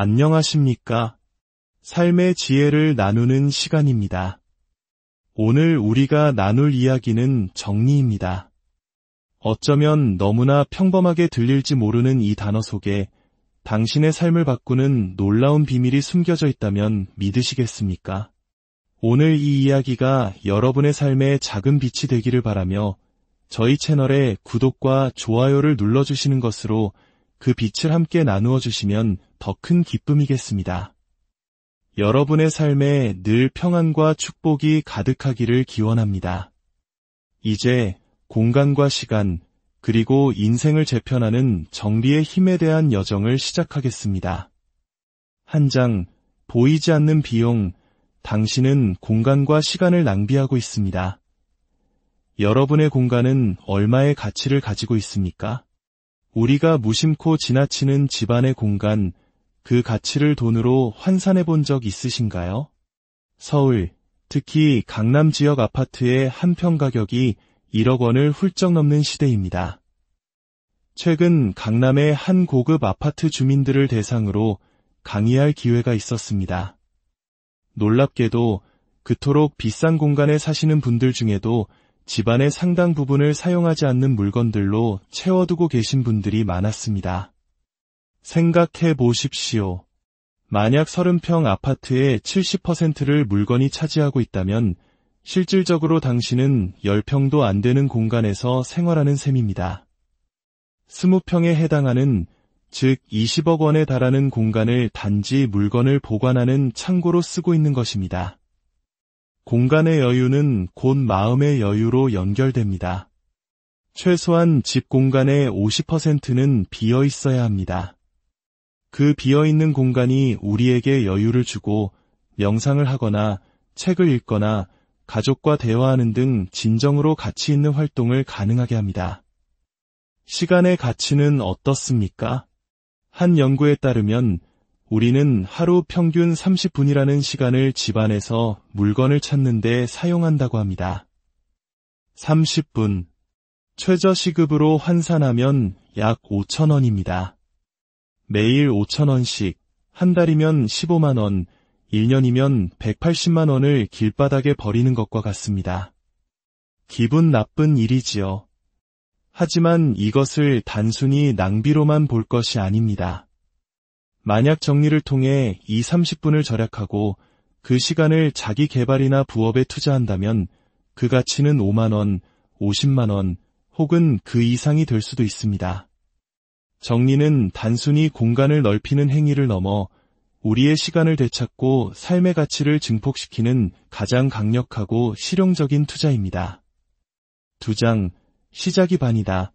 안녕하십니까? 삶의 지혜를 나누는 시간입니다. 오늘 우리가 나눌 이야기는 정리입니다. 어쩌면 너무나 평범하게 들릴지 모르는 이 단어 속에 당신의 삶을 바꾸는 놀라운 비밀이 숨겨져 있다면 믿으시겠습니까? 오늘 이 이야기가 여러분의 삶에 작은 빛이 되기를 바라며 저희 채널에 구독과 좋아요를 눌러주시는 것으로 그 빛을 함께 나누어 주시면 더 큰 기쁨이겠습니다. 여러분의 삶에 늘 평안과 축복이 가득하기를 기원합니다. 이제 공간과 시간, 그리고 인생을 재편하는 정비의 힘에 대한 여정을 시작하겠습니다. 한 장, 보이지 않는 비용, 당신은 공간과 시간을 낭비하고 있습니다. 여러분의 공간은 얼마의 가치를 가지고 있습니까? 우리가 무심코 지나치는 집안의 공간, 그 가치를 돈으로 환산해 본 적 있으신가요? 서울, 특히 강남 지역 아파트의 한 평 가격이 1억 원을 훌쩍 넘는 시대입니다. 최근 강남의 한 고급 아파트 주민들을 대상으로 강의할 기회가 있었습니다. 놀랍게도 그토록 비싼 공간에 사시는 분들 중에도 집안의 상당 부분을 사용하지 않는 물건들로 채워두고 계신 분들이 많았습니다. 생각해 보십시오. 만약 30평 아파트의 70%를 물건이 차지하고 있다면 실질적으로 당신은 10평도 안 되는 공간에서 생활하는 셈입니다. 20평에 해당하는, 즉 20억 원에 달하는 공간을 단지 물건을 보관하는 창고로 쓰고 있는 것입니다. 공간의 여유는 곧 마음의 여유로 연결됩니다. 최소한 집 공간의 50%는 비어 있어야 합니다. 그 비어있는 공간이 우리에게 여유를 주고 명상을 하거나 책을 읽거나 가족과 대화하는 등 진정으로 가치 있는 활동을 가능하게 합니다. 시간의 가치는 어떻습니까? 한 연구에 따르면 우리는 하루 평균 30분이라는 시간을 집안에서 물건을 찾는 데 사용한다고 합니다. 30분. 최저시급으로 환산하면 약 5,000원입니다. 매일 5,000원씩, 한 달이면 15만 원, 1년이면 180만 원을 길바닥에 버리는 것과 같습니다. 기분 나쁜 일이지요. 하지만 이것을 단순히 낭비로만 볼 것이 아닙니다. 만약 정리를 통해 이 30분을 절약하고 그 시간을 자기 개발이나 부업에 투자한다면 그 가치는 5만 원, 50만 원, 혹은 그 이상이 될 수도 있습니다. 정리는 단순히 공간을 넓히는 행위를 넘어 우리의 시간을 되찾고 삶의 가치를 증폭시키는 가장 강력하고 실용적인 투자입니다. 2장, 시작이 반이다.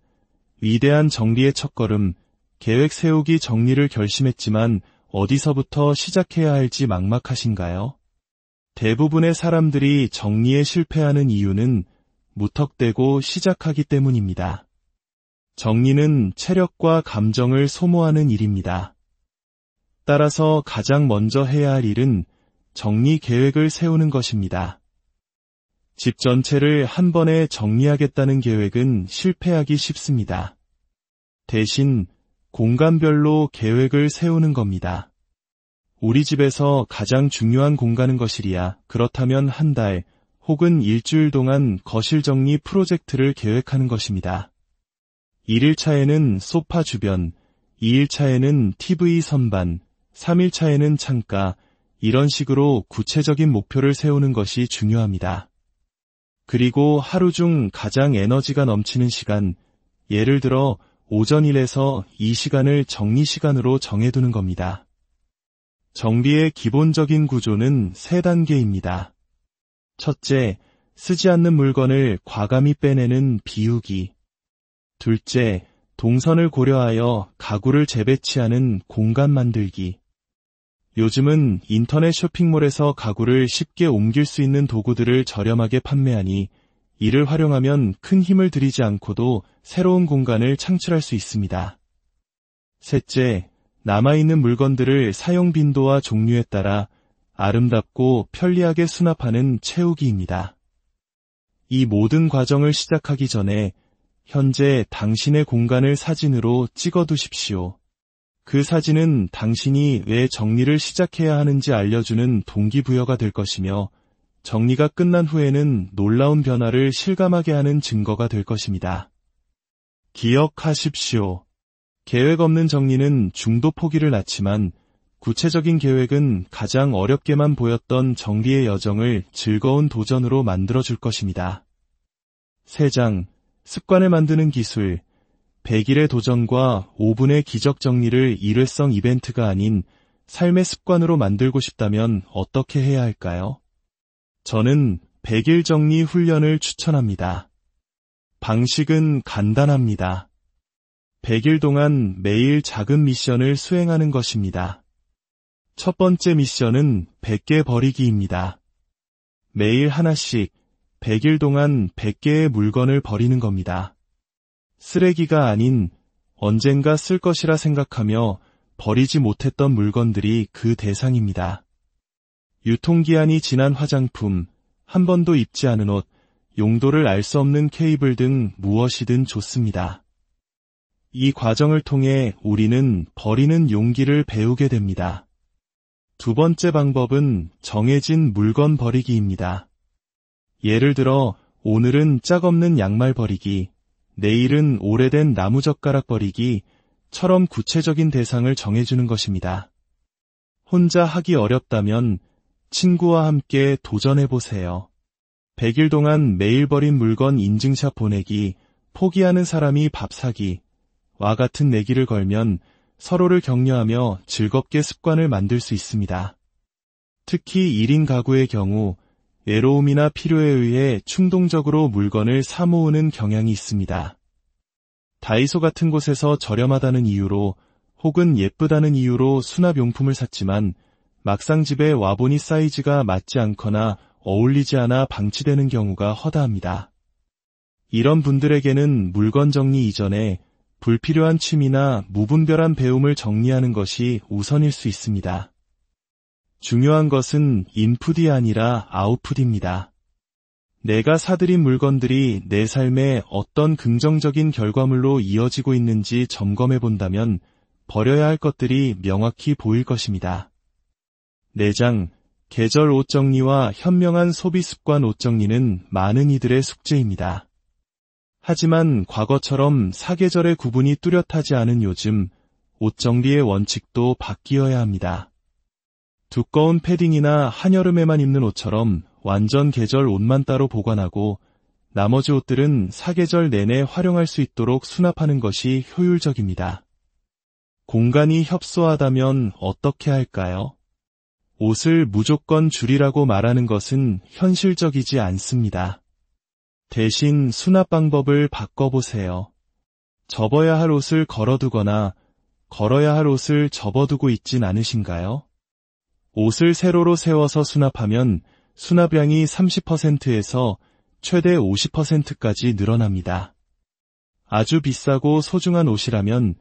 위대한 정리의 첫걸음, 계획 세우기 정리를 결심했지만 어디서부터 시작해야 할지 막막하신가요? 대부분의 사람들이 정리에 실패하는 이유는 무턱대고 시작하기 때문입니다. 정리는 체력과 감정을 소모하는 일입니다. 따라서 가장 먼저 해야 할 일은 정리 계획을 세우는 것입니다. 집 전체를 한 번에 정리하겠다는 계획은 실패하기 쉽습니다. 대신 공간별로 계획을 세우는 겁니다. 우리 집에서 가장 중요한 공간은 거실이야. 그렇다면 한 달 혹은 일주일 동안 거실 정리 프로젝트를 계획하는 것입니다. 1일차에는 소파 주변, 2일차에는 TV 선반, 3일차에는 창가, 이런 식으로 구체적인 목표를 세우는 것이 중요합니다. 그리고 하루 중 가장 에너지가 넘치는 시간, 예를 들어 오전 1에서 2시간을 정리 시간으로 정해두는 겁니다. 정비의 기본적인 구조는 3단계입니다. 첫째, 쓰지 않는 물건을 과감히 빼내는 비우기. 둘째, 동선을 고려하여 가구를 재배치하는 공간 만들기. 요즘은 인터넷 쇼핑몰에서 가구를 쉽게 옮길 수 있는 도구들을 저렴하게 판매하니 이를 활용하면 큰 힘을 들이지 않고도 새로운 공간을 창출할 수 있습니다. 셋째, 남아있는 물건들을 사용 빈도와 종류에 따라 아름답고 편리하게 수납하는 채우기입니다. 이 모든 과정을 시작하기 전에 현재 당신의 공간을 사진으로 찍어두십시오. 그 사진은 당신이 왜 정리를 시작해야 하는지 알려주는 동기부여가 될 것이며 정리가 끝난 후에는 놀라운 변화를 실감하게 하는 증거가 될 것입니다. 기억하십시오. 계획 없는 정리는 중도 포기를 낳지만 구체적인 계획은 가장 어렵게만 보였던 정리의 여정을 즐거운 도전으로 만들어줄 것입니다. 3장, 습관을 만드는 기술. 100일의 도전과 5분의 기적 정리를 일회성 이벤트가 아닌 삶의 습관으로 만들고 싶다면 어떻게 해야 할까요? 저는 100일 정리 훈련을 추천합니다. 방식은 간단합니다. 100일 동안 매일 작은 미션을 수행하는 것입니다. 첫 번째 미션은 100개 버리기입니다. 매일 하나씩 100일 동안 100개의 물건을 버리는 겁니다. 쓰레기가 아닌 언젠가 쓸 것이라 생각하며 버리지 못했던 물건들이 그 대상입니다. 유통기한이 지난 화장품, 한 번도 입지 않은 옷, 용도를 알 수 없는 케이블 등 무엇이든 좋습니다. 이 과정을 통해 우리는 버리는 용기를 배우게 됩니다. 두 번째 방법은 정해진 물건 버리기입니다. 예를 들어 오늘은 짝 없는 양말 버리기, 내일은 오래된 나무젓가락 버리기처럼 구체적인 대상을 정해주는 것입니다. 혼자 하기 어렵다면 친구와 함께 도전해보세요. 100일 동안 매일 버린 물건 인증샷 보내기, 포기하는 사람이 밥 사기와 같은 내기를 걸면 서로를 격려하며 즐겁게 습관을 만들 수 있습니다. 특히 1인 가구의 경우 외로움이나 필요에 의해 충동적으로 물건을 사모으는 경향이 있습니다. 다이소 같은 곳에서 저렴하다는 이유로 혹은 예쁘다는 이유로 수납용품을 샀지만 막상 집에 와보니 사이즈가 맞지 않거나 어울리지 않아 방치되는 경우가 허다합니다. 이런 분들에게는 물건 정리 이전에 불필요한 취미나 무분별한 배움을 정리하는 것이 우선일 수 있습니다. 중요한 것은 인풋이 아니라 아웃풋입니다. 내가 사들인 물건들이 내 삶에 어떤 긍정적인 결과물로 이어지고 있는지 점검해 본다면 버려야 할 것들이 명확히 보일 것입니다. 4장, 계절 옷 정리와 현명한 소비 습관 옷 정리는 많은 이들의 숙제입니다. 하지만 과거처럼 사계절의 구분이 뚜렷하지 않은 요즘, 옷 정리의 원칙도 바뀌어야 합니다. 두꺼운 패딩이나 한여름에만 입는 옷처럼 완전 계절 옷만 따로 보관하고 나머지 옷들은 사계절 내내 활용할 수 있도록 수납하는 것이 효율적입니다. 공간이 협소하다면 어떻게 할까요? 옷을 무조건 줄이라고 말하는 것은 현실적이지 않습니다. 대신 수납 방법을 바꿔보세요. 접어야 할 옷을 걸어두거나 걸어야 할 옷을 접어두고 있진 않으신가요? 옷을 세로로 세워서 수납하면 수납량이 30%에서 최대 50%까지 늘어납니다. 아주 비싸고 소중한 옷이라면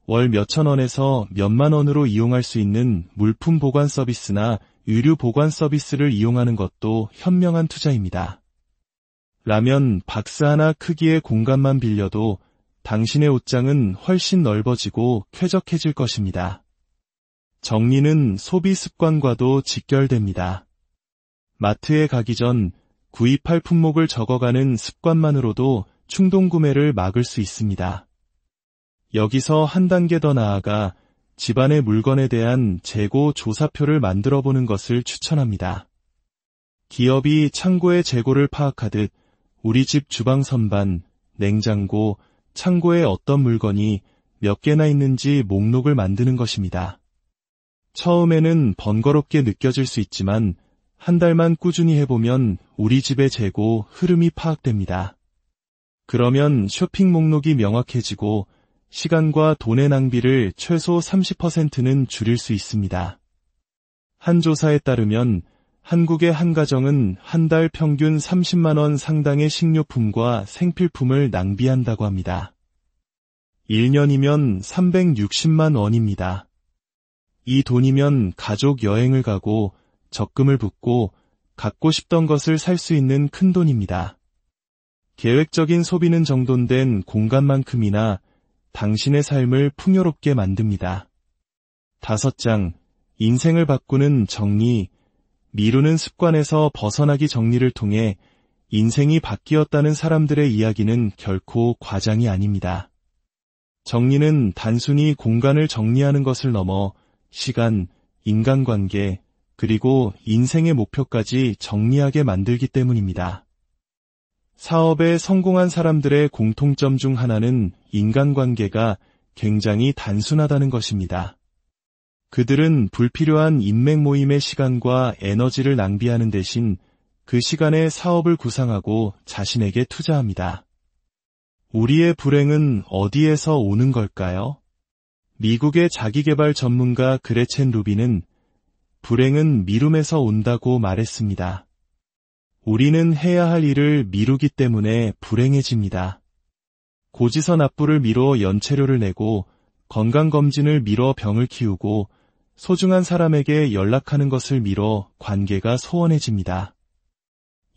월 몇천 원에서 몇만 원으로 이용할 수 있는 물품 보관 서비스나 의류 보관 서비스를 이용하는 것도 현명한 투자입니다. 라면 박스 하나 크기의 공간만 빌려도 당신의 옷장은 훨씬 넓어지고 쾌적해질 것입니다. 정리는 소비 습관과도 직결됩니다. 마트에 가기 전 구입할 품목을 적어가는 습관만으로도 충동구매를 막을 수 있습니다. 여기서 한 단계 더 나아가 집안의 물건에 대한 재고 조사표를 만들어보는 것을 추천합니다. 기업이 창고의 재고를 파악하듯 우리 집 주방 선반, 냉장고, 창고에 어떤 물건이 몇 개나 있는지 목록을 만드는 것입니다. 처음에는 번거롭게 느껴질 수 있지만 한 달만 꾸준히 해보면 우리 집의 재고 흐름이 파악됩니다. 그러면 쇼핑 목록이 명확해지고 시간과 돈의 낭비를 최소 30%는 줄일 수 있습니다. 한 조사에 따르면 한국의 한 가정은 한 달 평균 30만 원 상당의 식료품과 생필품을 낭비한다고 합니다. 1년이면 360만 원입니다. 이 돈이면 가족 여행을 가고 적금을 붓고 갖고 싶던 것을 살 수 있는 큰 돈입니다. 계획적인 소비는 정돈된 공간만큼이나 당신의 삶을 풍요롭게 만듭니다. 5장, 인생을 바꾸는 정리, 미루는 습관에서 벗어나기 정리를 통해 인생이 바뀌었다는 사람들의 이야기는 결코 과장이 아닙니다. 정리는 단순히 공간을 정리하는 것을 넘어 시간, 인간관계, 그리고 인생의 목표까지 정리하게 만들기 때문입니다. 사업에 성공한 사람들의 공통점 중 하나는 인간관계가 굉장히 단순하다는 것입니다. 그들은 불필요한 인맥 모임의 시간과 에너지를 낭비하는 대신 그 시간에 사업을 구상하고 자신에게 투자합니다. 우리의 불행은 어디에서 오는 걸까요? 미국의 자기계발 전문가 그레첸 루비는 불행은 미룸에서 온다고 말했습니다. 우리는 해야 할 일을 미루기 때문에 불행해집니다. 고지서 납부를 미뤄 연체료를 내고 건강검진을 미뤄 병을 키우고 소중한 사람에게 연락하는 것을 미뤄 관계가 소원해집니다.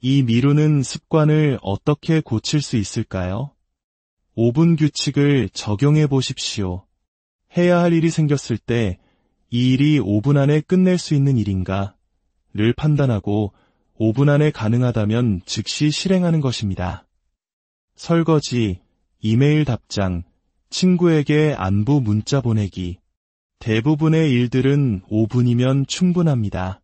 이 미루는 습관을 어떻게 고칠 수 있을까요? 5분 규칙을 적용해 보십시오. 해야 할 일이 생겼을 때 이 일이 5분 안에 끝낼 수 있는 일인가?를 판단하고 5분 안에 가능하다면 즉시 실행하는 것입니다. 설거지, 이메일 답장, 친구에게 안부 문자 보내기. 대부분의 일들은 5분이면 충분합니다.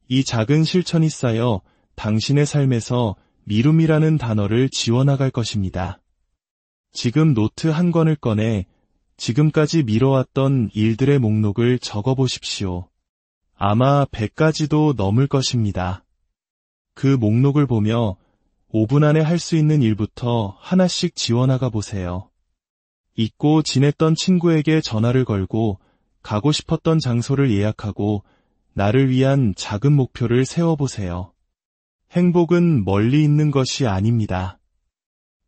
이 작은 실천이 쌓여 당신의 삶에서 미룸이라는 단어를 지워나갈 것입니다. 지금 노트 한 권을 꺼내 지금까지 미뤄왔던 일들의 목록을 적어보십시오. 아마 100가지도 넘을 것입니다. 그 목록을 보며 5분 안에 할 수 있는 일부터 하나씩 지워나가 보세요. 잊고 지냈던 친구에게 전화를 걸고 가고 싶었던 장소를 예약하고 나를 위한 작은 목표를 세워보세요. 행복은 멀리 있는 것이 아닙니다.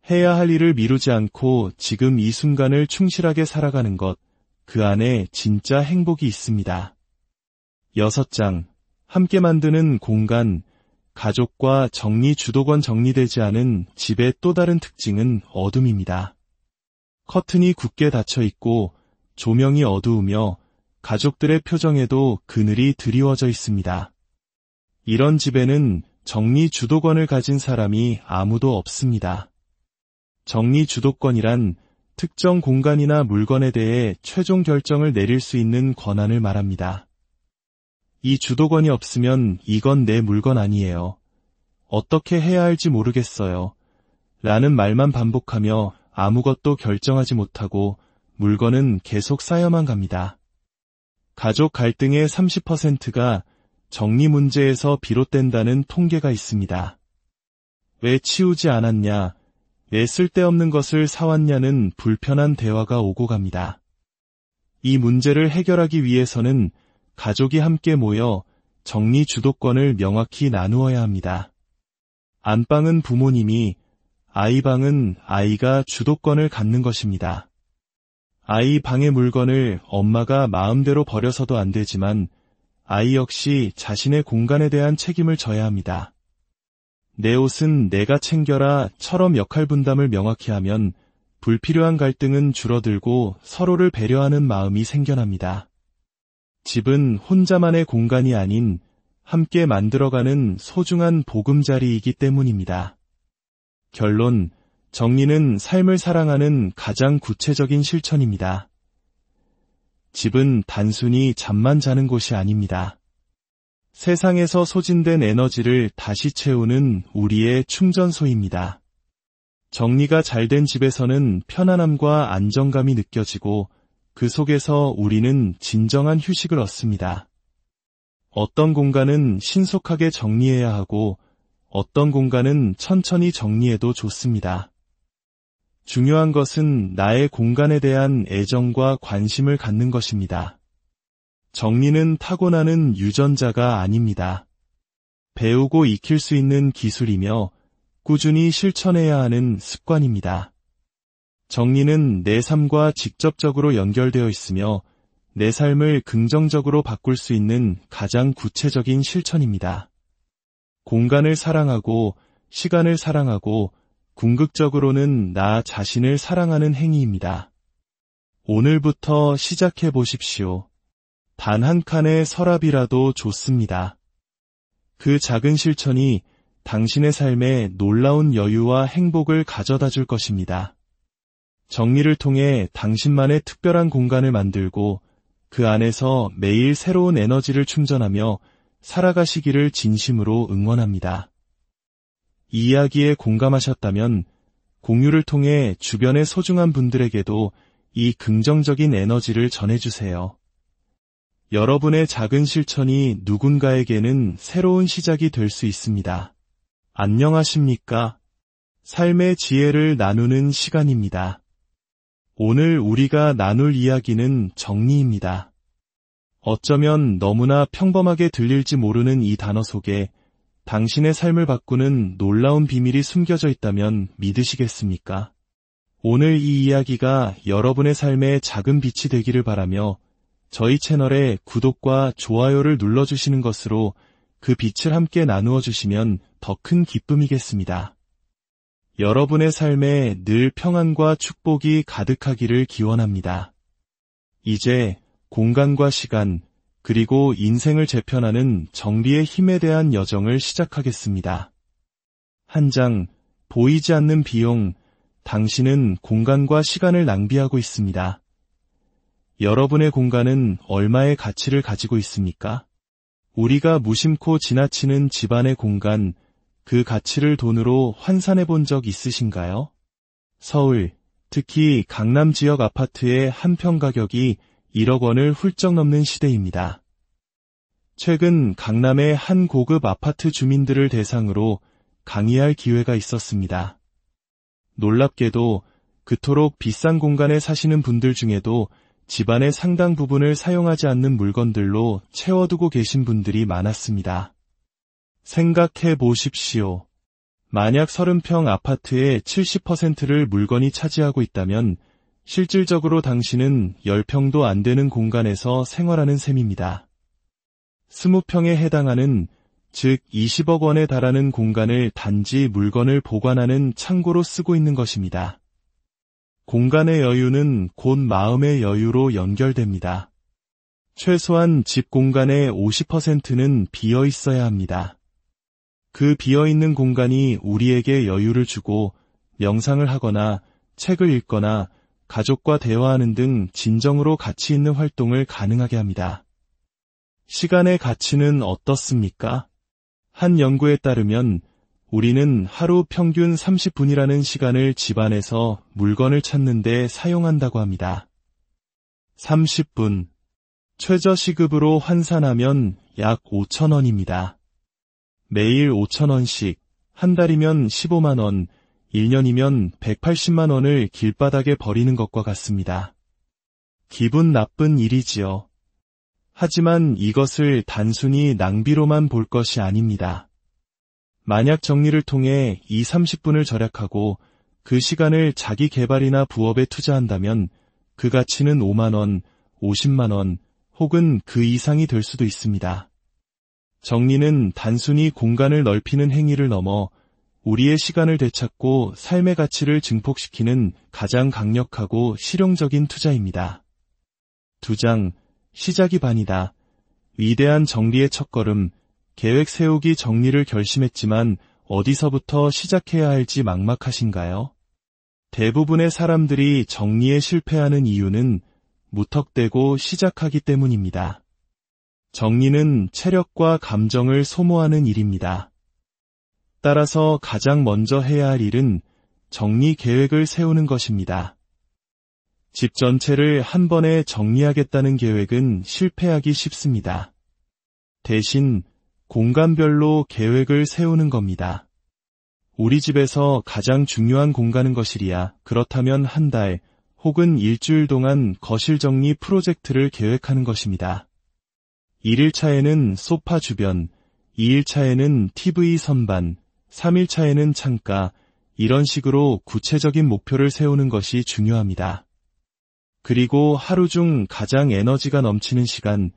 해야 할 일을 미루지 않고 지금 이 순간을 충실하게 살아가는 것, 그 안에 진짜 행복이 있습니다. 6장, 함께 만드는 공간, 가족과 정리 주도권 정리되지 않은 집의 또 다른 특징은 어둠입니다. 커튼이 굳게 닫혀 있고 조명이 어두우며 가족들의 표정에도 그늘이 드리워져 있습니다. 이런 집에는 정리 주도권을 가진 사람이 아무도 없습니다. 정리 주도권이란 특정 공간이나 물건에 대해 최종 결정을 내릴 수 있는 권한을 말합니다. 이 주도권이 없으면 이건 내 물건 아니에요. 어떻게 해야 할지 모르겠어요. 라는 말만 반복하며 아무것도 결정하지 못하고 물건은 계속 쌓여만 갑니다. 가족 갈등의 30%가 정리 문제에서 비롯된다는 통계가 있습니다. 왜 치우지 않았냐? 왜 쓸데없는 것을 사왔냐는 불편한 대화가 오고 갑니다. 이 문제를 해결하기 위해서는 가족이 함께 모여 정리 주도권을 명확히 나누어야 합니다. 안방은 부모님이, 아이 방은 아이가 주도권을 갖는 것입니다. 아이 방의 물건을 엄마가 마음대로 버려서도 안 되지만 아이 역시 자신의 공간에 대한 책임을 져야 합니다. 내 옷은 내가 챙겨라처럼 역할 분담을 명확히 하면 불필요한 갈등은 줄어들고 서로를 배려하는 마음이 생겨납니다. 집은 혼자만의 공간이 아닌 함께 만들어가는 소중한 보금자리이기 때문입니다. 결론, 정리는 삶을 사랑하는 가장 구체적인 실천입니다. 집은 단순히 잠만 자는 곳이 아닙니다. 세상에서 소진된 에너지를 다시 채우는 우리의 충전소입니다. 정리가 잘 된 집에서는 편안함과 안정감이 느껴지고 그 속에서 우리는 진정한 휴식을 얻습니다. 어떤 공간은 신속하게 정리해야 하고 어떤 공간은 천천히 정리해도 좋습니다. 중요한 것은 나의 공간에 대한 애정과 관심을 갖는 것입니다. 정리는 타고나는 유전자가 아닙니다. 배우고 익힐 수 있는 기술이며 꾸준히 실천해야 하는 습관입니다. 정리는 내 삶과 직접적으로 연결되어 있으며 내 삶을 긍정적으로 바꿀 수 있는 가장 구체적인 실천입니다. 공간을 사랑하고 시간을 사랑하고 궁극적으로는 나 자신을 사랑하는 행위입니다. 오늘부터 시작해 보십시오. 단 한 칸의 서랍이라도 좋습니다. 그 작은 실천이 당신의 삶에 놀라운 여유와 행복을 가져다 줄 것입니다. 정리를 통해 당신만의 특별한 공간을 만들고 그 안에서 매일 새로운 에너지를 충전하며 살아가시기를 진심으로 응원합니다. 이 이야기에 공감하셨다면 공유를 통해 주변의 소중한 분들에게도 이 긍정적인 에너지를 전해주세요. 여러분의 작은 실천이 누군가에게는 새로운 시작이 될 수 있습니다. 안녕하십니까? 삶의 지혜를 나누는 시간입니다. 오늘 우리가 나눌 이야기는 정리입니다. 어쩌면 너무나 평범하게 들릴지 모르는 이 단어 속에 당신의 삶을 바꾸는 놀라운 비밀이 숨겨져 있다면 믿으시겠습니까? 오늘 이 이야기가 여러분의 삶에 작은 빛이 되기를 바라며 저희 채널에 구독과 좋아요를 눌러주시는 것으로 그 빛을 함께 나누어 주시면 더 큰 기쁨이겠습니다. 여러분의 삶에 늘 평안과 축복이 가득하기를 기원합니다. 이제 공간과 시간, 그리고 인생을 재편하는 정리의 힘에 대한 여정을 시작하겠습니다. 한 장, 보이지 않는 비용, 당신은 공간과 시간을 낭비하고 있습니다. 여러분의 공간은 얼마의 가치를 가지고 있습니까? 우리가 무심코 지나치는 집안의 공간, 그 가치를 돈으로 환산해 본 적 있으신가요? 서울, 특히 강남 지역 아파트의 한 평 가격이 1억 원을 훌쩍 넘는 시대입니다. 최근 강남의 한 고급 아파트 주민들을 대상으로 강의할 기회가 있었습니다. 놀랍게도 그토록 비싼 공간에 사시는 분들 중에도 집안의 상당 부분을 사용하지 않는 물건들로 채워두고 계신 분들이 많았습니다. 생각해 보십시오. 만약 30평 아파트의 70%를 물건이 차지하고 있다면 실질적으로 당신은 10평도 안 되는 공간에서 생활하는 셈입니다. 20평에 해당하는, 즉 20억 원에 달하는 공간을 단지 물건을 보관하는 창고로 쓰고 있는 것입니다. 공간의 여유는 곧 마음의 여유로 연결됩니다. 최소한 집 공간의 50%는 비어 있어야 합니다. 그 비어있는 공간이 우리에게 여유를 주고 명상을 하거나 책을 읽거나 가족과 대화하는 등 진정으로 가치 있는 활동을 가능하게 합니다. 시간의 가치는 어떻습니까? 한 연구에 따르면 우리는 하루 평균 30분이라는 시간을 집안에서 물건을 찾는 데 사용한다고 합니다. 30분. 최저시급으로 환산하면 약 5,000원입니다. 매일 5,000원씩, 한 달이면 15만 원, 1년이면 180만 원을 길바닥에 버리는 것과 같습니다. 기분 나쁜 일이지요. 하지만 이것을 단순히 낭비로만 볼 것이 아닙니다. 만약 정리를 통해 이 30분을 절약하고 그 시간을 자기 개발이나 부업에 투자한다면 그 가치는 5만 원, 50만 원, 혹은 그 이상이 될 수도 있습니다. 정리는 단순히 공간을 넓히는 행위를 넘어 우리의 시간을 되찾고 삶의 가치를 증폭시키는 가장 강력하고 실용적인 투자입니다. 2장, 시작이 반이다. 위대한 정리의 첫걸음, 계획 세우기 정리를 결심했지만 어디서부터 시작해야 할지 막막하신가요? 대부분의 사람들이 정리에 실패하는 이유는 무턱대고 시작하기 때문입니다. 정리는 체력과 감정을 소모하는 일입니다. 따라서 가장 먼저 해야 할 일은 정리 계획을 세우는 것입니다. 집 전체를 한 번에 정리하겠다는 계획은 실패하기 쉽습니다. 대신 공간별로 계획을 세우는 겁니다. 우리 집에서 가장 중요한 공간은 거실이야. 그렇다면 한 달 혹은 일주일 동안 거실 정리 프로젝트를 계획하는 것입니다. 1일차에는 소파 주변, 2일차에는 TV 선반, 3일차에는 창가, 이런 식으로 구체적인 목표를 세우는 것이 중요합니다. 그리고 하루 중 가장 에너지가 넘치는 시간,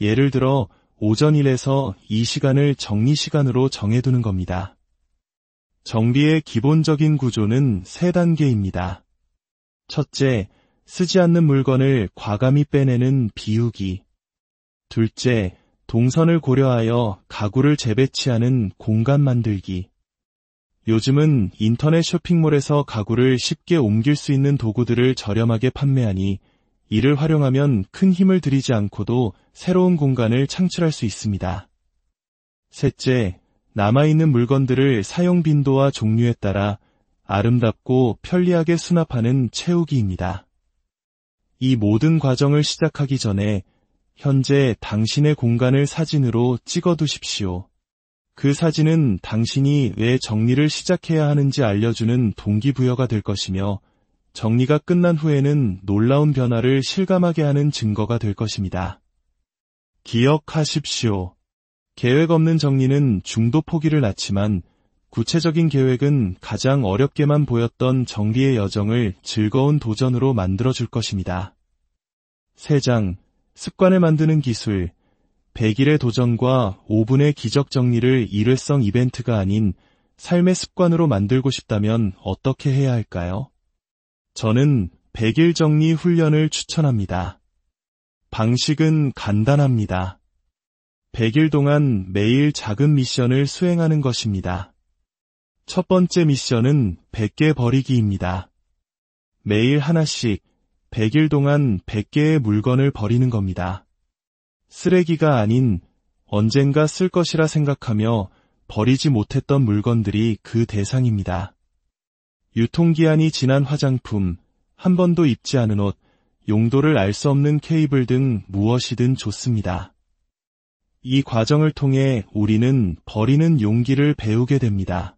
예를 들어 오전 1에서 2시간을 정리 시간으로 정해두는 겁니다. 정리의 기본적인 구조는 3단계입니다. 첫째, 쓰지 않는 물건을 과감히 빼내는 비우기. 둘째, 동선을 고려하여 가구를 재배치하는 공간 만들기. 요즘은 인터넷 쇼핑몰에서 가구를 쉽게 옮길 수 있는 도구들을 저렴하게 판매하니 이를 활용하면 큰 힘을 들이지 않고도 새로운 공간을 창출할 수 있습니다. 셋째, 남아있는 물건들을 사용 빈도와 종류에 따라 아름답고 편리하게 수납하는 채우기입니다. 이 모든 과정을 시작하기 전에 현재 당신의 공간을 사진으로 찍어두십시오. 그 사진은 당신이 왜 정리를 시작해야 하는지 알려주는 동기부여가 될 것이며 정리가 끝난 후에는 놀라운 변화를 실감하게 하는 증거가 될 것입니다. 기억하십시오. 계획 없는 정리는 중도 포기를 낳지만 구체적인 계획은 가장 어렵게만 보였던 정리의 여정을 즐거운 도전으로 만들어줄 것입니다. 3장, 습관을 만드는 기술. 100일의 도전과 5분의 기적 정리를 일회성 이벤트가 아닌 삶의 습관으로 만들고 싶다면 어떻게 해야 할까요? 저는 100일 정리 훈련을 추천합니다. 방식은 간단합니다. 100일 동안 매일 작은 미션을 수행하는 것입니다. 첫 번째 미션은 100개 버리기입니다. 매일 하나씩 100일 동안 100개의 물건을 버리는 겁니다. 쓰레기가 아닌 언젠가 쓸 것이라 생각하며 버리지 못했던 물건들이 그 대상입니다. 유통기한이 지난 화장품, 한 번도 입지 않은 옷, 용도를 알 수 없는 케이블 등 무엇이든 좋습니다. 이 과정을 통해 우리는 버리는 용기를 배우게 됩니다.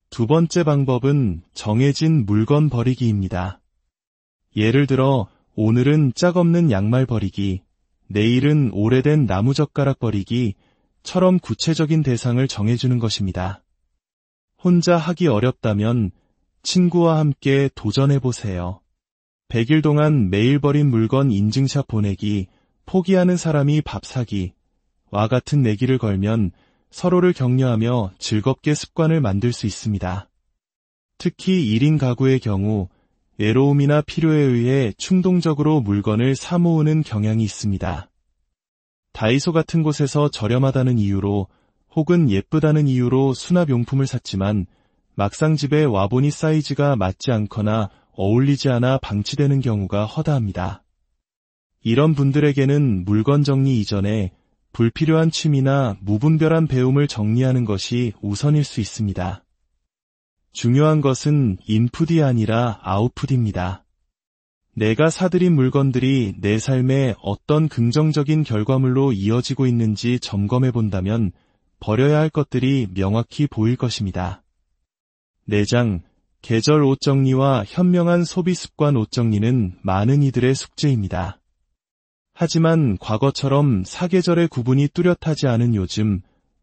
두 번째 방법은 정해진 물건 버리기입니다. 예를 들어 오늘은 짝 없는 양말 버리기, 내일은 오래된 나무젓가락 버리기처럼 구체적인 대상을 정해주는 것입니다. 혼자 하기 어렵다면 친구와 함께 도전해보세요. 100일 동안 매일 버린 물건 인증샷 보내기, 포기하는 사람이 밥 사기, 와 같은 내기를 걸면 서로를 격려하며 즐겁게 습관을 만들 수 있습니다. 특히 1인 가구의 경우 외로움이나 필요에 의해 충동적으로 물건을 사모으는 경향이 있습니다. 다이소 같은 곳에서 저렴하다는 이유로 혹은 예쁘다는 이유로 수납용품을 샀지만 막상 집에 와보니 사이즈가 맞지 않거나 어울리지 않아 방치되는 경우가 허다합니다. 이런 분들에게는 물건 정리 이전에 불필요한 취미나 무분별한 배움을 정리하는 것이 우선일 수 있습니다. 중요한 것은 인풋이 아니라 아웃풋입니다. 내가 사들인 물건들이 내 삶에 어떤 긍정적인 결과물로 이어지고 있는지 점검해 본다면 버려야 할 것들이 명확히 보일 것입니다. 4장, 계절 옷 정리와 현명한 소비 습관 옷 정리는 많은 이들의 숙제입니다. 하지만 과거처럼 사계절의 구분이 뚜렷하지 않은 요즘,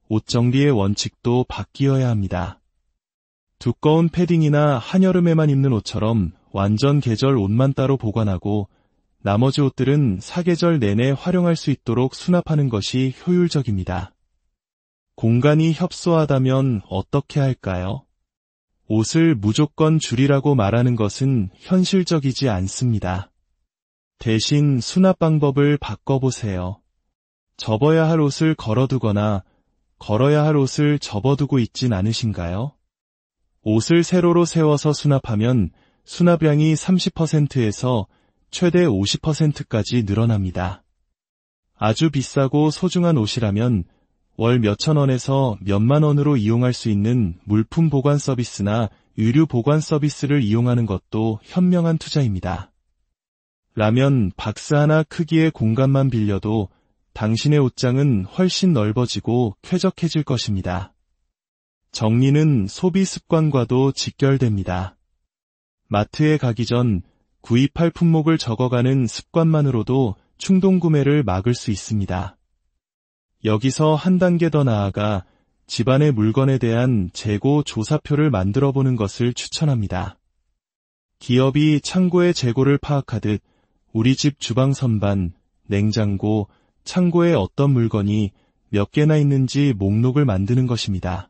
옷 정리의 원칙도 바뀌어야 합니다. 두꺼운 패딩이나 한여름에만 입는 옷처럼 완전 계절 옷만 따로 보관하고 나머지 옷들은 사계절 내내 활용할 수 있도록 수납하는 것이 효율적입니다. 공간이 협소하다면 어떻게 할까요? 옷을 무조건 줄이라고 말하는 것은 현실적이지 않습니다. 대신 수납 방법을 바꿔보세요. 접어야 할 옷을 걸어두거나 걸어야 할 옷을 접어두고 있진 않으신가요? 옷을 세로로 세워서 수납하면 수납량이 30%에서 최대 50%까지 늘어납니다. 아주 비싸고 소중한 옷이라면 월 몇천 원에서 몇만 원으로 이용할 수 있는 물품 보관 서비스나 의류 보관 서비스를 이용하는 것도 현명한 투자입니다. 라면 박스 하나 크기의 공간만 빌려도 당신의 옷장은 훨씬 넓어지고 쾌적해질 것입니다. 정리는 소비 습관과도 직결됩니다. 마트에 가기 전 구입할 품목을 적어가는 습관만으로도 충동 구매를 막을 수 있습니다. 여기서 한 단계 더 나아가 집안의 물건에 대한 재고 조사표를 만들어 보는 것을 추천합니다. 기업이 창고의 재고를 파악하듯 우리 집 주방 선반, 냉장고, 창고에 어떤 물건이 몇 개나 있는지 목록을 만드는 것입니다.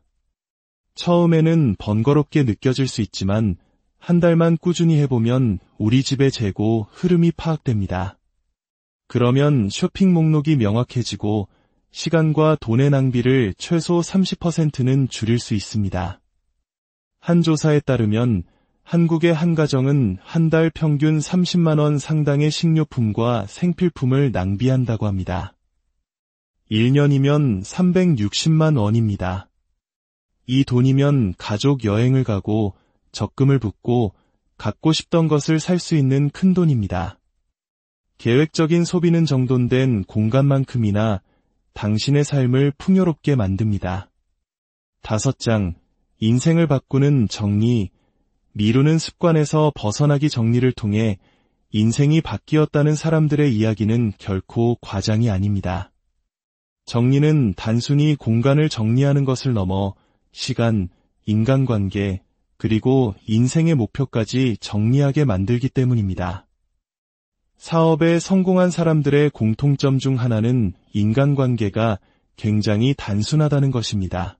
처음에는 번거롭게 느껴질 수 있지만 한 달만 꾸준히 해보면 우리 집의 재고 흐름이 파악됩니다. 그러면 쇼핑 목록이 명확해지고 시간과 돈의 낭비를 최소 30%는 줄일 수 있습니다. 한 조사에 따르면 한국의 한 가정은 한 달 평균 30만 원 상당의 식료품과 생필품을 낭비한다고 합니다. 1년이면 360만 원입니다. 이 돈이면 가족 여행을 가고 적금을 붓고 갖고 싶던 것을 살 수 있는 큰 돈입니다. 계획적인 소비는 정돈된 공간만큼이나 당신의 삶을 풍요롭게 만듭니다. 5장, 인생을 바꾸는 정리, 미루는 습관에서 벗어나기 정리를 통해 인생이 바뀌었다는 사람들의 이야기는 결코 과장이 아닙니다. 정리는 단순히 공간을 정리하는 것을 넘어 시간, 인간관계, 그리고 인생의 목표까지 정리하게 만들기 때문입니다. 사업에 성공한 사람들의 공통점 중 하나는 인간관계가 굉장히 단순하다는 것입니다.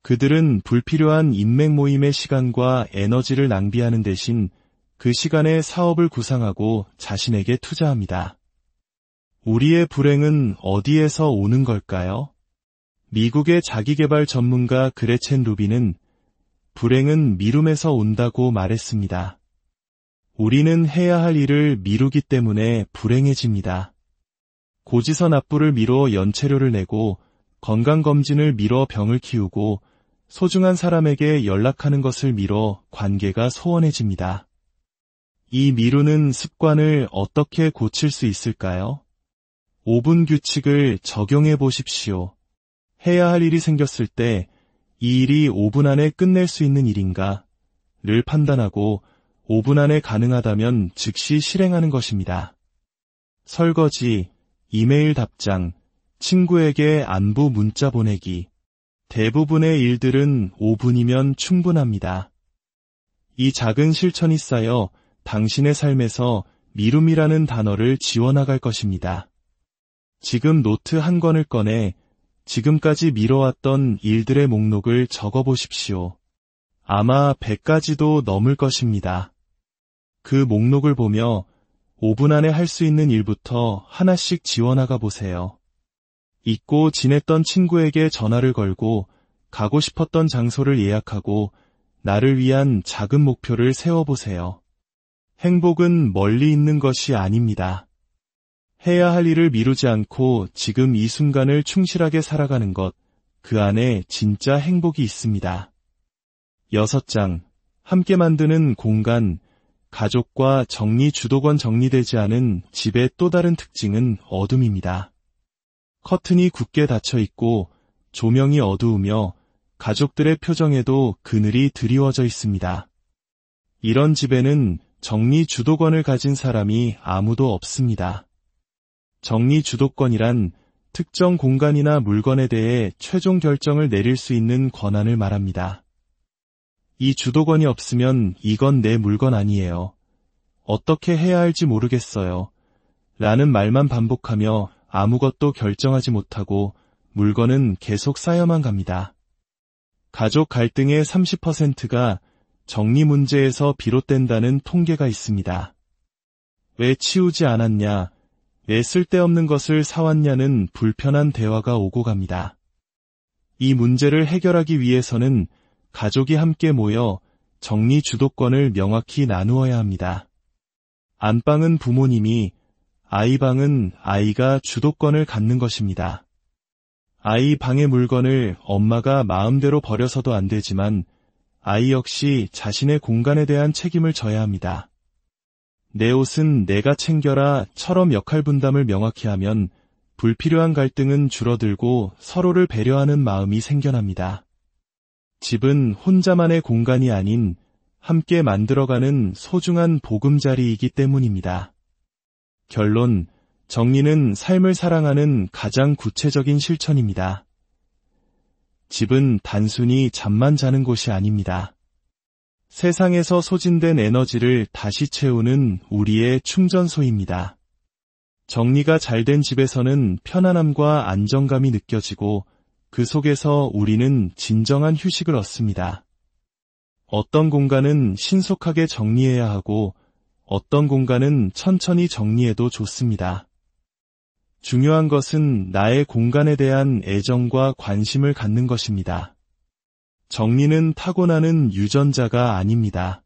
그들은 불필요한 인맥 모임의 시간과 에너지를 낭비하는 대신 그 시간에 사업을 구상하고 자신에게 투자합니다. 우리의 불행은 어디에서 오는 걸까요? 미국의 자기계발 전문가 그레첸 루비는 불행은 미룸에서 온다고 말했습니다. 우리는 해야 할 일을 미루기 때문에 불행해집니다. 고지서 납부를 미뤄 연체료를 내고 건강검진을 미뤄 병을 키우고 소중한 사람에게 연락하는 것을 미뤄 관계가 소원해집니다. 이 미루는 습관을 어떻게 고칠 수 있을까요? 5분 규칙을 적용해 보십시오. 해야 할 일이 생겼을 때 이 일이 5분 안에 끝낼 수 있는 일인가? 를 판단하고 5분 안에 가능하다면 즉시 실행하는 것입니다. 설거지, 이메일 답장, 친구에게 안부 문자 보내기. 대부분의 일들은 5분이면 충분합니다. 이 작은 실천이 쌓여 당신의 삶에서 미룸이라는 단어를 지워나갈 것입니다. 지금 노트 한 권을 꺼내 지금까지 미뤄왔던 일들의 목록을 적어보십시오. 아마 100가지도 넘을 것입니다. 그 목록을 보며 5분 안에 할 수 있는 일부터 하나씩 지워나가 보세요. 잊고 지냈던 친구에게 전화를 걸고 가고 싶었던 장소를 예약하고 나를 위한 작은 목표를 세워보세요. 행복은 멀리 있는 것이 아닙니다. 해야 할 일을 미루지 않고 지금 이 순간을 충실하게 살아가는 것, 그 안에 진짜 행복이 있습니다. 6장, 함께 만드는 공간, 가족과 정리 주도권 정리되지 않은 집의 또 다른 특징은 어둠입니다. 커튼이 굳게 닫혀 있고 조명이 어두우며 가족들의 표정에도 그늘이 드리워져 있습니다. 이런 집에는 정리 주도권을 가진 사람이 아무도 없습니다. 정리 주도권이란 특정 공간이나 물건에 대해 최종 결정을 내릴 수 있는 권한을 말합니다. 이 주도권이 없으면 이건 내 물건 아니에요. 어떻게 해야 할지 모르겠어요. 라는 말만 반복하며 아무것도 결정하지 못하고 물건은 계속 쌓여만 갑니다. 가족 갈등의 30%가 정리 문제에서 비롯된다는 통계가 있습니다. 왜 치우지 않았냐, 왜 쓸데없는 것을 사왔냐는 불편한 대화가 오고 갑니다. 이 문제를 해결하기 위해서는 가족이 함께 모여 정리 주도권을 명확히 나누어야 합니다. 안방은 부모님이, 아이 방은 아이가 주도권을 갖는 것입니다. 아이 방의 물건을 엄마가 마음대로 버려서도 안 되지만 아이 역시 자신의 공간에 대한 책임을 져야 합니다. 내 옷은 내가 챙겨라 처럼 역할 분담을 명확히 하면 불필요한 갈등은 줄어들고 서로를 배려하는 마음이 생겨납니다. 집은 혼자만의 공간이 아닌 함께 만들어가는 소중한 보금자리이기 때문입니다. 결론, 정리는 삶을 사랑하는 가장 구체적인 실천입니다. 집은 단순히 잠만 자는 곳이 아닙니다. 세상에서 소진된 에너지를 다시 채우는 우리의 충전소입니다. 정리가 잘된 집에서는 편안함과 안정감이 느껴지고 그 속에서 우리는 진정한 휴식을 얻습니다. 어떤 공간은 신속하게 정리해야 하고 어떤 공간은 천천히 정리해도 좋습니다. 중요한 것은 나의 공간에 대한 애정과 관심을 갖는 것입니다. 정리는 타고나는 유전자가 아닙니다.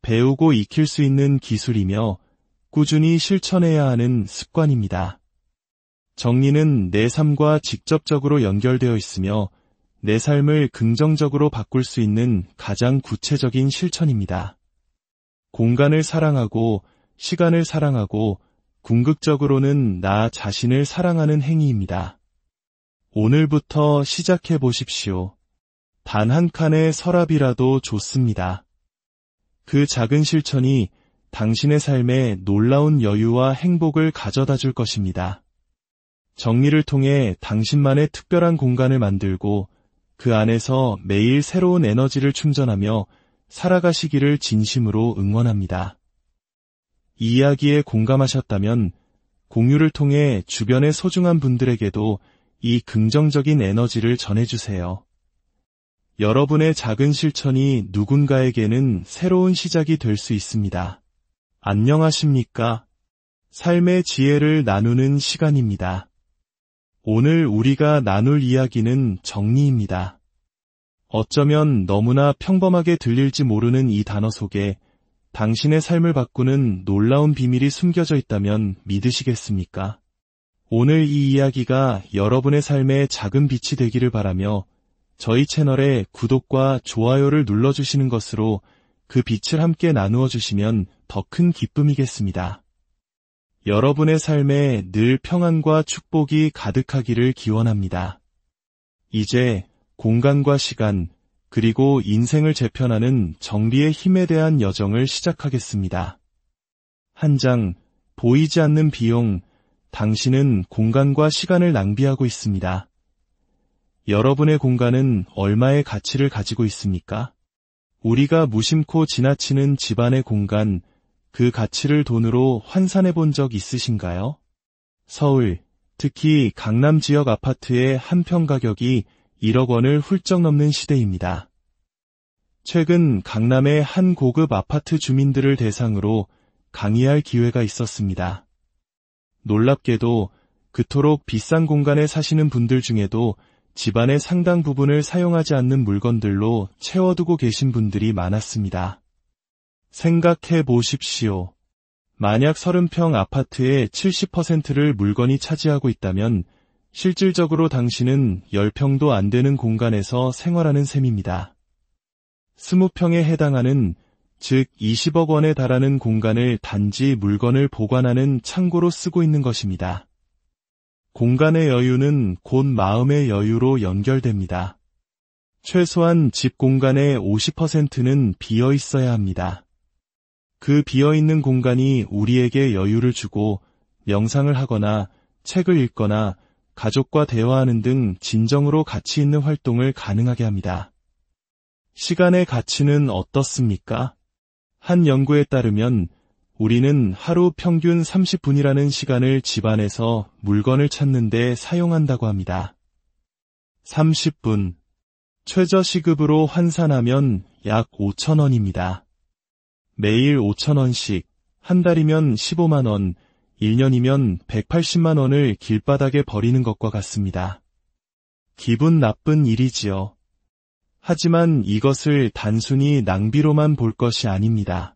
배우고 익힐 수 있는 기술이며 꾸준히 실천해야 하는 습관입니다. 정리는 내 삶과 직접적으로 연결되어 있으며 내 삶을 긍정적으로 바꿀 수 있는 가장 구체적인 실천입니다. 공간을 사랑하고 시간을 사랑하고 궁극적으로는 나 자신을 사랑하는 행위입니다. 오늘부터 시작해 보십시오. 단 한 칸의 서랍이라도 좋습니다. 그 작은 실천이 당신의 삶에 놀라운 여유와 행복을 가져다 줄 것입니다. 정리를 통해 당신만의 특별한 공간을 만들고 그 안에서 매일 새로운 에너지를 충전하며 살아가시기를 진심으로 응원합니다. 이 이야기에 공감하셨다면 공유를 통해 주변의 소중한 분들에게도 이 긍정적인 에너지를 전해주세요. 여러분의 작은 실천이 누군가에게는 새로운 시작이 될 수 있습니다. 안녕하십니까? 삶의 지혜를 나누는 시간입니다. 오늘 우리가 나눌 이야기는 정리입니다. 어쩌면 너무나 평범하게 들릴지 모르는 이 단어 속에 당신의 삶을 바꾸는 놀라운 비밀이 숨겨져 있다면 믿으시겠습니까? 오늘 이 이야기가 여러분의 삶에 작은 빛이 되기를 바라며 저희 채널에 구독과 좋아요를 눌러주시는 것으로 그 빛을 함께 나누어 주시면 더 큰 기쁨이겠습니다. 여러분의 삶에 늘 평안과 축복이 가득하기를 기원합니다. 이제 공간과 시간, 그리고 인생을 재편하는 정리의 힘에 대한 여정을 시작하겠습니다. 한 장, 보이지 않는 비용, 당신은 공간과 시간을 낭비하고 있습니다. 여러분의 공간은 얼마의 가치를 가지고 있습니까? 우리가 무심코 지나치는 집안의 공간, 그 가치를 돈으로 환산해 본 적 있으신가요? 서울, 특히 강남 지역 아파트의 한 평 가격이 1억 원을 훌쩍 넘는 시대입니다. 최근 강남의 한 고급 아파트 주민들을 대상으로 강의할 기회가 있었습니다. 놀랍게도 그토록 비싼 공간에 사시는 분들 중에도 집안의 상당 부분을 사용하지 않는 물건들로 채워두고 계신 분들이 많았습니다. 생각해 보십시오. 만약 30평 아파트의 70%를 물건이 차지하고 있다면 실질적으로 당신은 10평도 안 되는 공간에서 생활하는 셈입니다. 20평에 해당하는, 즉 20억 원에 달하는 공간을 단지 물건을 보관하는 창고로 쓰고 있는 것입니다. 공간의 여유는 곧 마음의 여유로 연결됩니다. 최소한 집 공간의 50%는 비어 있어야 합니다. 그 비어있는 공간이 우리에게 여유를 주고 명상을 하거나 책을 읽거나 가족과 대화하는 등 진정으로 가치 있는 활동을 가능하게 합니다. 시간의 가치는 어떻습니까? 한 연구에 따르면 우리는 하루 평균 30분이라는 시간을 집안에서 물건을 찾는 데 사용한다고 합니다. 30분. 최저시급으로 환산하면 약 5,000원입니다. 매일 5,000원씩, 한 달이면 15만 원, 1년이면 180만 원을 길바닥에 버리는 것과 같습니다. 기분 나쁜 일이지요. 하지만 이것을 단순히 낭비로만 볼 것이 아닙니다.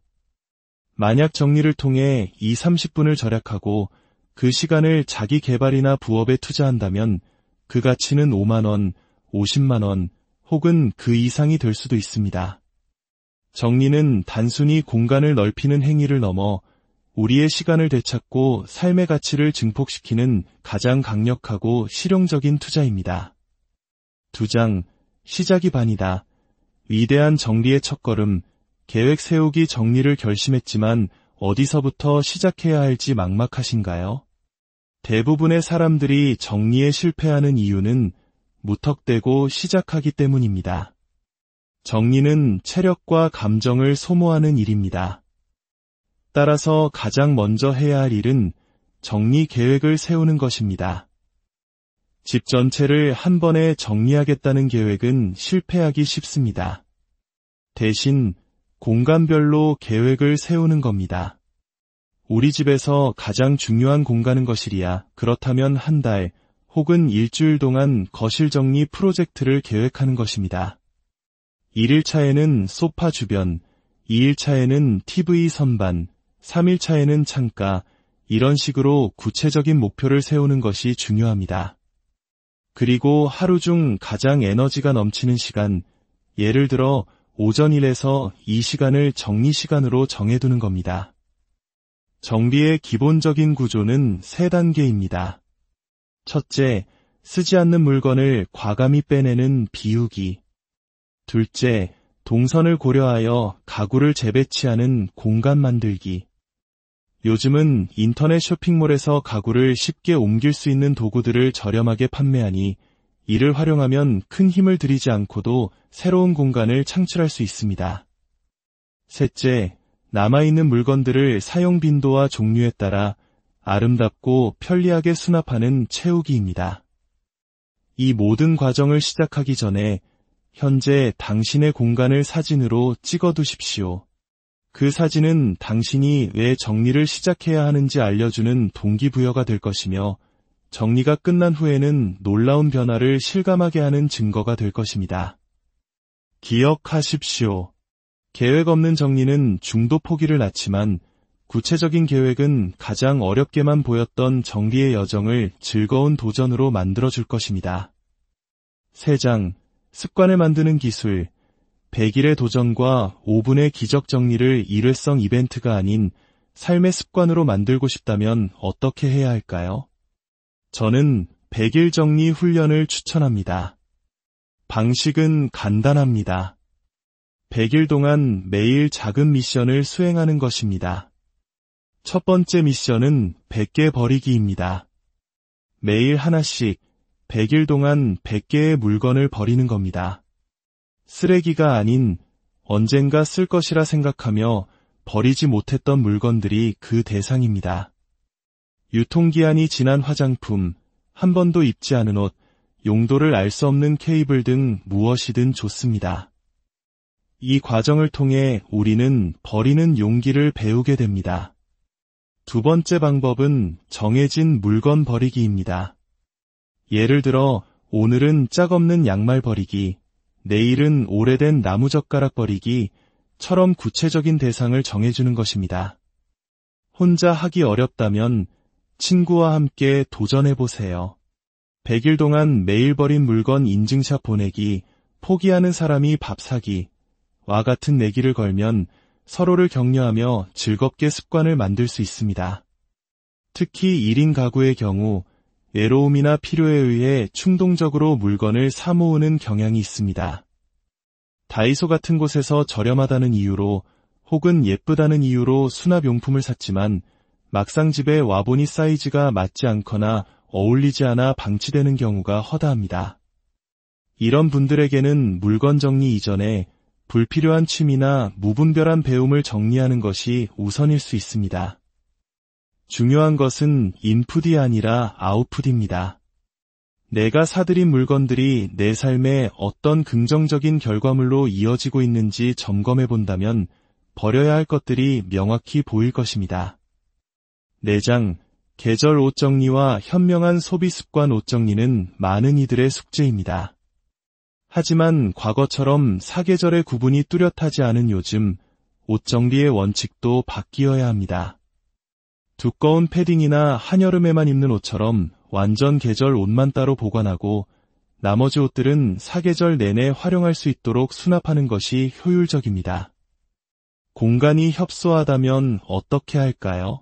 만약 정리를 통해 이 30분을 절약하고 그 시간을 자기 개발이나 부업에 투자한다면 그 가치는 5만 원, 50만 원, 혹은 그 이상이 될 수도 있습니다. 정리는 단순히 공간을 넓히는 행위를 넘어 우리의 시간을 되찾고 삶의 가치를 증폭시키는 가장 강력하고 실용적인 투자입니다. 2장, 시작이 반이다. 위대한 정리의 첫걸음. 계획 세우기 정리를 결심했지만 어디서부터 시작해야 할지 막막하신가요? 대부분의 사람들이 정리에 실패하는 이유는 무턱대고 시작하기 때문입니다. 정리는 체력과 감정을 소모하는 일입니다. 따라서 가장 먼저 해야 할 일은 정리 계획을 세우는 것입니다. 집 전체를 한 번에 정리하겠다는 계획은 실패하기 쉽습니다. 대신 공간별로 계획을 세우는 겁니다. 우리 집에서 가장 중요한 공간은 거실이야. 그렇다면 한 달 혹은 일주일 동안 거실 정리 프로젝트를 계획하는 것입니다. 1일차에는 소파 주변, 2일차에는 TV 선반, 3일차에는 창가, 이런 식으로 구체적인 목표를 세우는 것이 중요합니다. 그리고 하루 중 가장 에너지가 넘치는 시간, 예를 들어 오전 1에서 2시간을 정리 시간으로 정해두는 겁니다. 정리의 기본적인 구조는 3단계입니다. 첫째, 쓰지 않는 물건을 과감히 빼내는 비우기. 둘째, 동선을 고려하여 가구를 재배치하는 공간 만들기. 요즘은 인터넷 쇼핑몰에서 가구를 쉽게 옮길 수 있는 도구들을 저렴하게 판매하니 이를 활용하면 큰 힘을 들이지 않고도 새로운 공간을 창출할 수 있습니다. 셋째, 남아있는 물건들을 사용 빈도와 종류에 따라 아름답고 편리하게 수납하는 채우기입니다. 이 모든 과정을 시작하기 전에 현재 당신의 공간을 사진으로 찍어두십시오. 그 사진은 당신이 왜 정리를 시작해야 하는지 알려주는 동기부여가 될 것이며 정리가 끝난 후에는 놀라운 변화를 실감하게 하는 증거가 될 것입니다. 기억하십시오. 계획 없는 정리는 중도 포기를 낳지만 구체적인 계획은 가장 어렵게만 보였던 정리의 여정을 즐거운 도전으로 만들어줄 것입니다. 3장, 습관을 만드는 기술. 100일의 도전과 5분의 기적 정리를 일회성 이벤트가 아닌 삶의 습관으로 만들고 싶다면 어떻게 해야 할까요? 저는 100일 정리 훈련을 추천합니다. 방식은 간단합니다. 100일 동안 매일 작은 미션을 수행하는 것입니다. 첫 번째 미션은 100개 버리기입니다. 매일 하나씩 100일 동안 100개의 물건을 버리는 겁니다. 쓰레기가 아닌 언젠가 쓸 것이라 생각하며 버리지 못했던 물건들이 그 대상입니다. 유통기한이 지난 화장품, 한 번도 입지 않은 옷, 용도를 알 수 없는 케이블 등 무엇이든 좋습니다. 이 과정을 통해 우리는 버리는 용기를 배우게 됩니다. 두 번째 방법은 정해진 물건 버리기입니다. 예를 들어 오늘은 짝 없는 양말 버리기, 내일은 오래된 나무젓가락 버리기처럼 구체적인 대상을 정해주는 것입니다. 혼자 하기 어렵다면 친구와 함께 도전해보세요. 100일 동안 매일 버린 물건 인증샷 보내기, 포기하는 사람이 밥 사기, 와 같은 내기를 걸면 서로를 격려하며 즐겁게 습관을 만들 수 있습니다. 특히 1인 가구의 경우 외로움이나 필요에 의해 충동적으로 물건을 사모으는 경향이 있습니다. 다이소 같은 곳에서 저렴하다는 이유로 혹은 예쁘다는 이유로 수납용품을 샀지만 막상 집에 와보니 사이즈가 맞지 않거나 어울리지 않아 방치되는 경우가 허다합니다. 이런 분들에게는 물건 정리 이전에 불필요한 취미나 무분별한 배움을 정리하는 것이 우선일 수 있습니다. 중요한 것은 인풋이 아니라 아웃풋입니다. 내가 사들인 물건들이 내 삶에 어떤 긍정적인 결과물로 이어지고 있는지 점검해 본다면 버려야 할 것들이 명확히 보일 것입니다. 4장, 계절 옷 정리와 현명한 소비 습관 옷 정리는 많은 이들의 숙제입니다. 하지만 과거처럼 사계절의 구분이 뚜렷하지 않은 요즘, 옷 정리의 원칙도 바뀌어야 합니다. 두꺼운 패딩이나 한여름에만 입는 옷처럼 완전 계절 옷만 따로 보관하고 나머지 옷들은 사계절 내내 활용할 수 있도록 수납하는 것이 효율적입니다. 공간이 협소하다면 어떻게 할까요?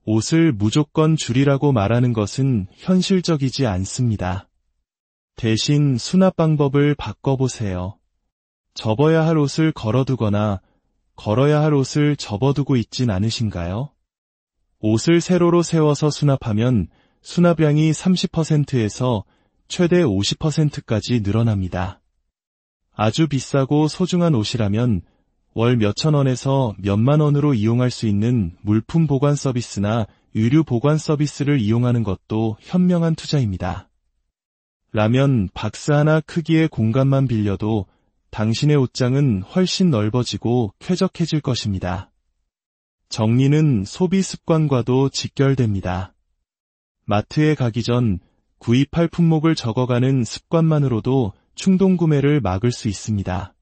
옷을 무조건 줄이라고 말하는 것은 현실적이지 않습니다. 대신 수납 방법을 바꿔보세요. 접어야 할 옷을 걸어두거나 걸어야 할 옷을 접어두고 있진 않으신가요? 옷을 세로로 세워서 수납하면 수납량이 30%에서 최대 50%까지 늘어납니다. 아주 비싸고 소중한 옷이라면 월 몇천 원에서 몇만 원으로 이용할 수 있는 물품 보관 서비스나 의류 보관 서비스를 이용하는 것도 현명한 투자입니다. 라면 박스 하나 크기의 공간만 빌려도 당신의 옷장은 훨씬 넓어지고 쾌적해질 것입니다. 정리는 소비 습관과도 직결됩니다. 마트에 가기 전 구입할 품목을 적어가는 습관만으로도 충동구매를 막을 수 있습니다.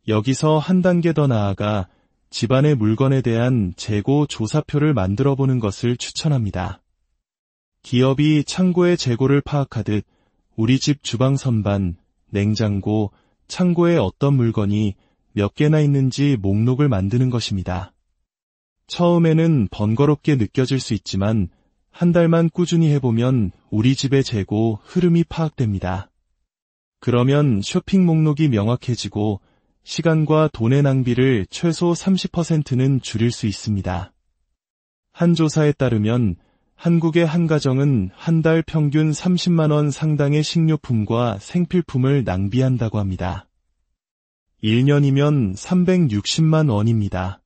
여기서 한 단계 더 나아가 집안의 물건에 대한 재고 조사표를 만들어 보는 것을 추천합니다. 기업이 창고의 재고를 파악하듯 우리 집 주방 선반, 냉장고, 창고에 어떤 물건이 몇 개나 있는지 목록을 만드는 것입니다. 처음에는 번거롭게 느껴질 수 있지만 한 달만 꾸준히 해보면 우리 집의 재고 흐름이 파악됩니다. 그러면 쇼핑 목록이 명확해지고 시간과 돈의 낭비를 최소 30%는 줄일 수 있습니다. 한 조사에 따르면 한국의 한 가정은 한 달 평균 30만 원 상당의 식료품과 생필품을 낭비한다고 합니다. 1년이면 360만 원입니다.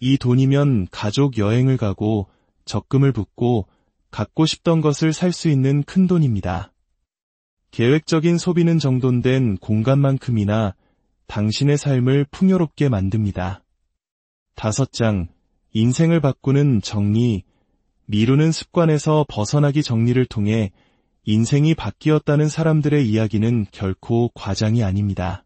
이 돈이면 가족 여행을 가고 적금을 붓고 갖고 싶던 것을 살 수 있는 큰 돈입니다. 계획적인 소비는 정돈된 공간만큼이나 당신의 삶을 풍요롭게 만듭니다. 5장, 인생을 바꾸는 정리, 미루는 습관에서 벗어나기 정리를 통해 인생이 바뀌었다는 사람들의 이야기는 결코 과장이 아닙니다.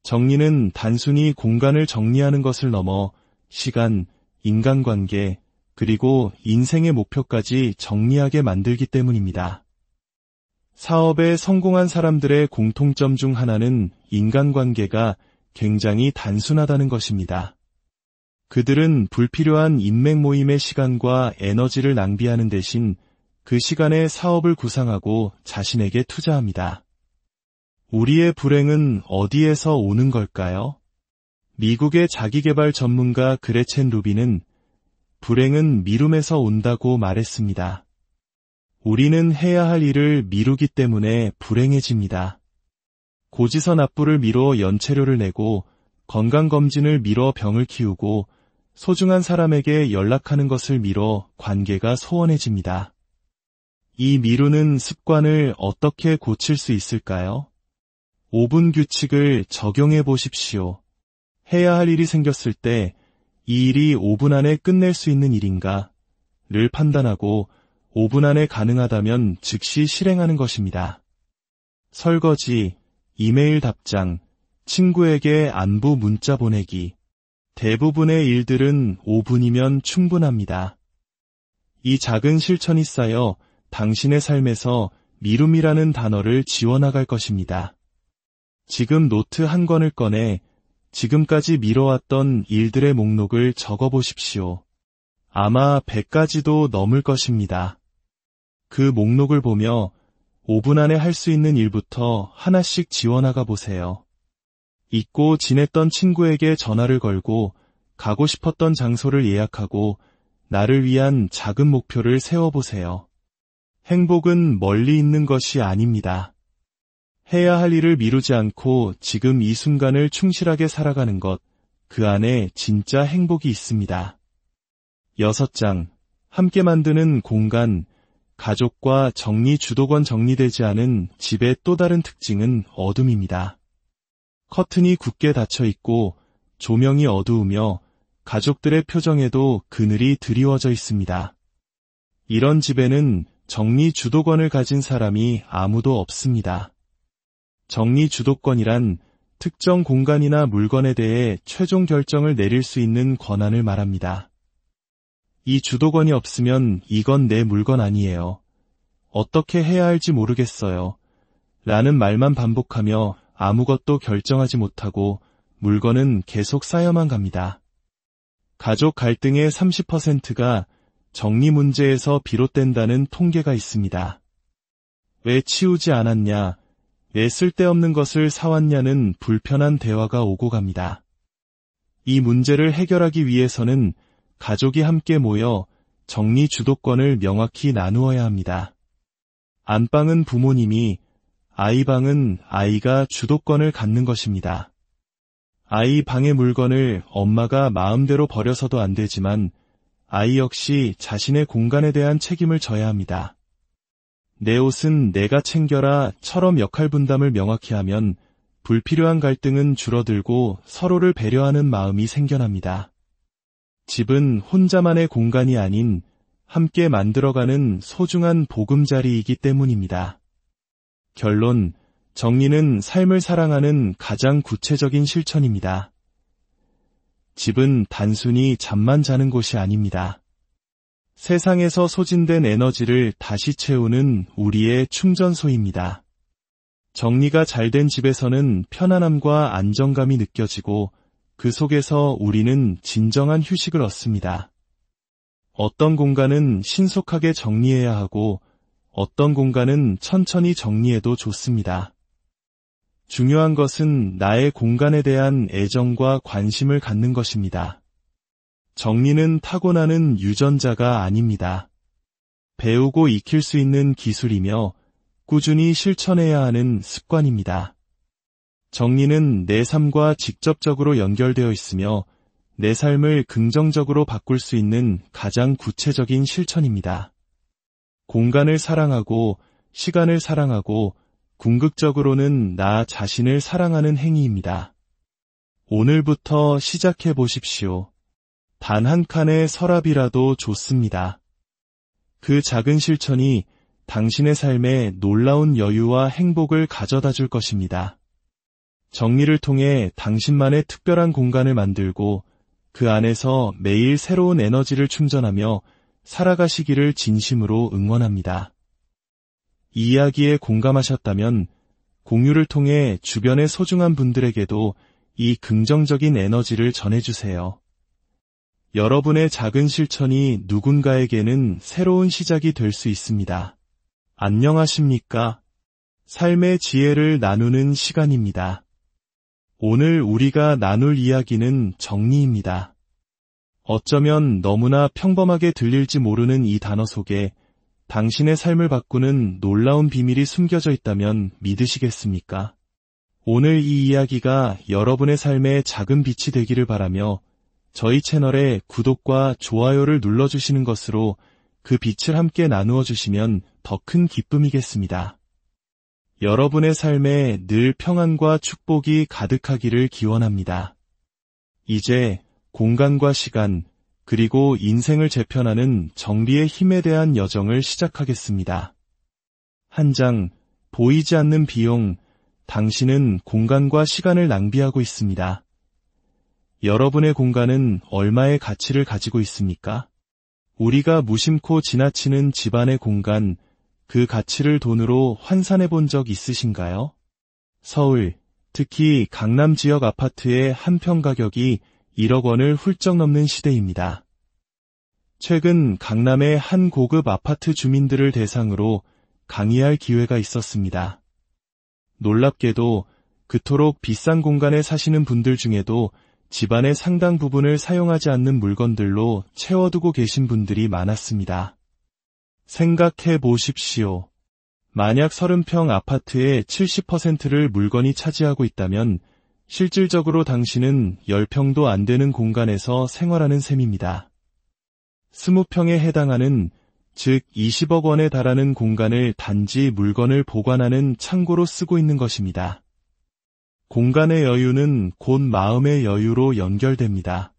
정리는 단순히 공간을 정리하는 것을 넘어 시간, 인간관계, 그리고 인생의 목표까지 정리하게 만들기 때문입니다. 사업에 성공한 사람들의 공통점 중 하나는 인간관계가 굉장히 단순하다는 것입니다. 그들은 불필요한 인맥 모임의 시간과 에너지를 낭비하는 대신 그 시간에 사업을 구상하고 자신에게 투자합니다. 우리의 불행은 어디에서 오는 걸까요? 미국의 자기계발 전문가 그레첸 루비는 불행은 미룸에서 온다고 말했습니다. 우리는 해야 할 일을 미루기 때문에 불행해집니다. 고지서 납부를 미뤄 연체료를 내고 건강검진을 미뤄 병을 키우고 소중한 사람에게 연락하는 것을 미뤄 관계가 소원해집니다. 이 미루는 습관을 어떻게 고칠 수 있을까요? 5분 규칙을 적용해 보십시오. 해야 할 일이 생겼을 때 이 일이 5분 안에 끝낼 수 있는 일인가? 를 판단하고 5분 안에 가능하다면 즉시 실행하는 것입니다. 설거지, 이메일 답장, 친구에게 안부 문자 보내기. 대부분의 일들은 5분이면 충분합니다. 이 작은 실천이 쌓여 당신의 삶에서 미룸이라는 단어를 지워나갈 것입니다. 지금 노트 한 권을 꺼내 지금까지 미뤄왔던 일들의 목록을 적어보십시오. 아마 100가지도 넘을 것입니다. 그 목록을 보며 5분 안에 할 수 있는 일부터 하나씩 지워나가 보세요. 잊고 지냈던 친구에게 전화를 걸고 가고 싶었던 장소를 예약하고 나를 위한 작은 목표를 세워보세요. 행복은 멀리 있는 것이 아닙니다. 해야 할 일을 미루지 않고 지금 이 순간을 충실하게 살아가는 것, 그 안에 진짜 행복이 있습니다. 6장, 함께 만드는 공간, 가족과 정리 주도권 정리되지 않은 집의 또 다른 특징은 어둠입니다. 커튼이 굳게 닫혀 있고 조명이 어두우며 가족들의 표정에도 그늘이 드리워져 있습니다. 이런 집에는 정리 주도권을 가진 사람이 아무도 없습니다. 정리 주도권이란 특정 공간이나 물건에 대해 최종 결정을 내릴 수 있는 권한을 말합니다. 이 주도권이 없으면 이건 내 물건 아니에요. 어떻게 해야 할지 모르겠어요. 라는 말만 반복하며 아무것도 결정하지 못하고 물건은 계속 쌓여만 갑니다. 가족 갈등의 30%가 정리 문제에서 비롯된다는 통계가 있습니다. 왜 치우지 않았냐, 왜 쓸데없는 것을 사왔냐는 불편한 대화가 오고 갑니다. 이 문제를 해결하기 위해서는 가족이 함께 모여 정리 주도권을 명확히 나누어야 합니다. 안방은 부모님이, 아이 방은 아이가 주도권을 갖는 것입니다. 아이 방의 물건을 엄마가 마음대로 버려서도 안 되지만 아이 역시 자신의 공간에 대한 책임을 져야 합니다. 내 옷은 내가 챙겨라 처럼 역할 분담을 명확히 하면 불필요한 갈등은 줄어들고 서로를 배려하는 마음이 생겨납니다. 집은 혼자만의 공간이 아닌 함께 만들어가는 소중한 보금자리이기 때문입니다. 결론, 정리는 삶을 사랑하는 가장 구체적인 실천입니다. 집은 단순히 잠만 자는 곳이 아닙니다. 세상에서 소진된 에너지를 다시 채우는 우리의 충전소입니다. 정리가 잘 된 집에서는 편안함과 안정감이 느껴지고 그 속에서 우리는 진정한 휴식을 얻습니다. 어떤 공간은 신속하게 정리해야 하고 어떤 공간은 천천히 정리해도 좋습니다. 중요한 것은 나의 공간에 대한 애정과 관심을 갖는 것입니다. 정리는 타고나는 유전자가 아닙니다. 배우고 익힐 수 있는 기술이며 꾸준히 실천해야 하는 습관입니다. 정리는 내 삶과 직접적으로 연결되어 있으며 내 삶을 긍정적으로 바꿀 수 있는 가장 구체적인 실천입니다. 공간을 사랑하고 시간을 사랑하고 궁극적으로는 나 자신을 사랑하는 행위입니다. 오늘부터 시작해 보십시오. 단 한 칸의 서랍이라도 좋습니다. 그 작은 실천이 당신의 삶에 놀라운 여유와 행복을 가져다 줄 것입니다. 정리를 통해 당신만의 특별한 공간을 만들고 그 안에서 매일 새로운 에너지를 충전하며 살아가시기를 진심으로 응원합니다. 이 이야기에 공감하셨다면 공유를 통해 주변의 소중한 분들에게도 이 긍정적인 에너지를 전해주세요. 여러분의 작은 실천이 누군가에게는 새로운 시작이 될 수 있습니다. 안녕하십니까? 삶의 지혜를 나누는 시간입니다. 오늘 우리가 나눌 이야기는 정리입니다. 어쩌면 너무나 평범하게 들릴지 모르는 이 단어 속에 당신의 삶을 바꾸는 놀라운 비밀이 숨겨져 있다면 믿으시겠습니까? 오늘 이 이야기가 여러분의 삶에 작은 빛이 되기를 바라며 저희 채널에 구독과 좋아요를 눌러주시는 것으로 그 빛을 함께 나누어 주시면 더 큰 기쁨이겠습니다. 여러분의 삶에 늘 평안과 축복이 가득하기를 기원합니다. 이제 공간과 시간, 그리고 인생을 재편하는 정리의 힘에 대한 여정을 시작하겠습니다. 한 장, 보이지 않는 비용, 당신은 공간과 시간을 낭비하고 있습니다. 여러분의 공간은 얼마의 가치를 가지고 있습니까? 우리가 무심코 지나치는 집안의 공간, 그 가치를 돈으로 환산해 본 적 있으신가요? 서울, 특히 강남 지역 아파트의 한 평 가격이 1억 원을 훌쩍 넘는 시대입니다. 최근 강남의 한 고급 아파트 주민들을 대상으로 강의할 기회가 있었습니다. 놀랍게도 그토록 비싼 공간에 사시는 분들 중에도 집안의 상당 부분을 사용하지 않는 물건들로 채워두고 계신 분들이 많았습니다. 생각해 보십시오. 만약 30평 아파트의 70%를 물건이 차지하고 있다면 실질적으로 당신은 10평도 안 되는 공간에서 생활하는 셈입니다. 20평에 해당하는, 즉 20억 원에 달하는 공간을 단지 물건을 보관하는 창고로 쓰고 있는 것입니다. 공간의 여유는 곧 마음의 여유로 연결됩니다.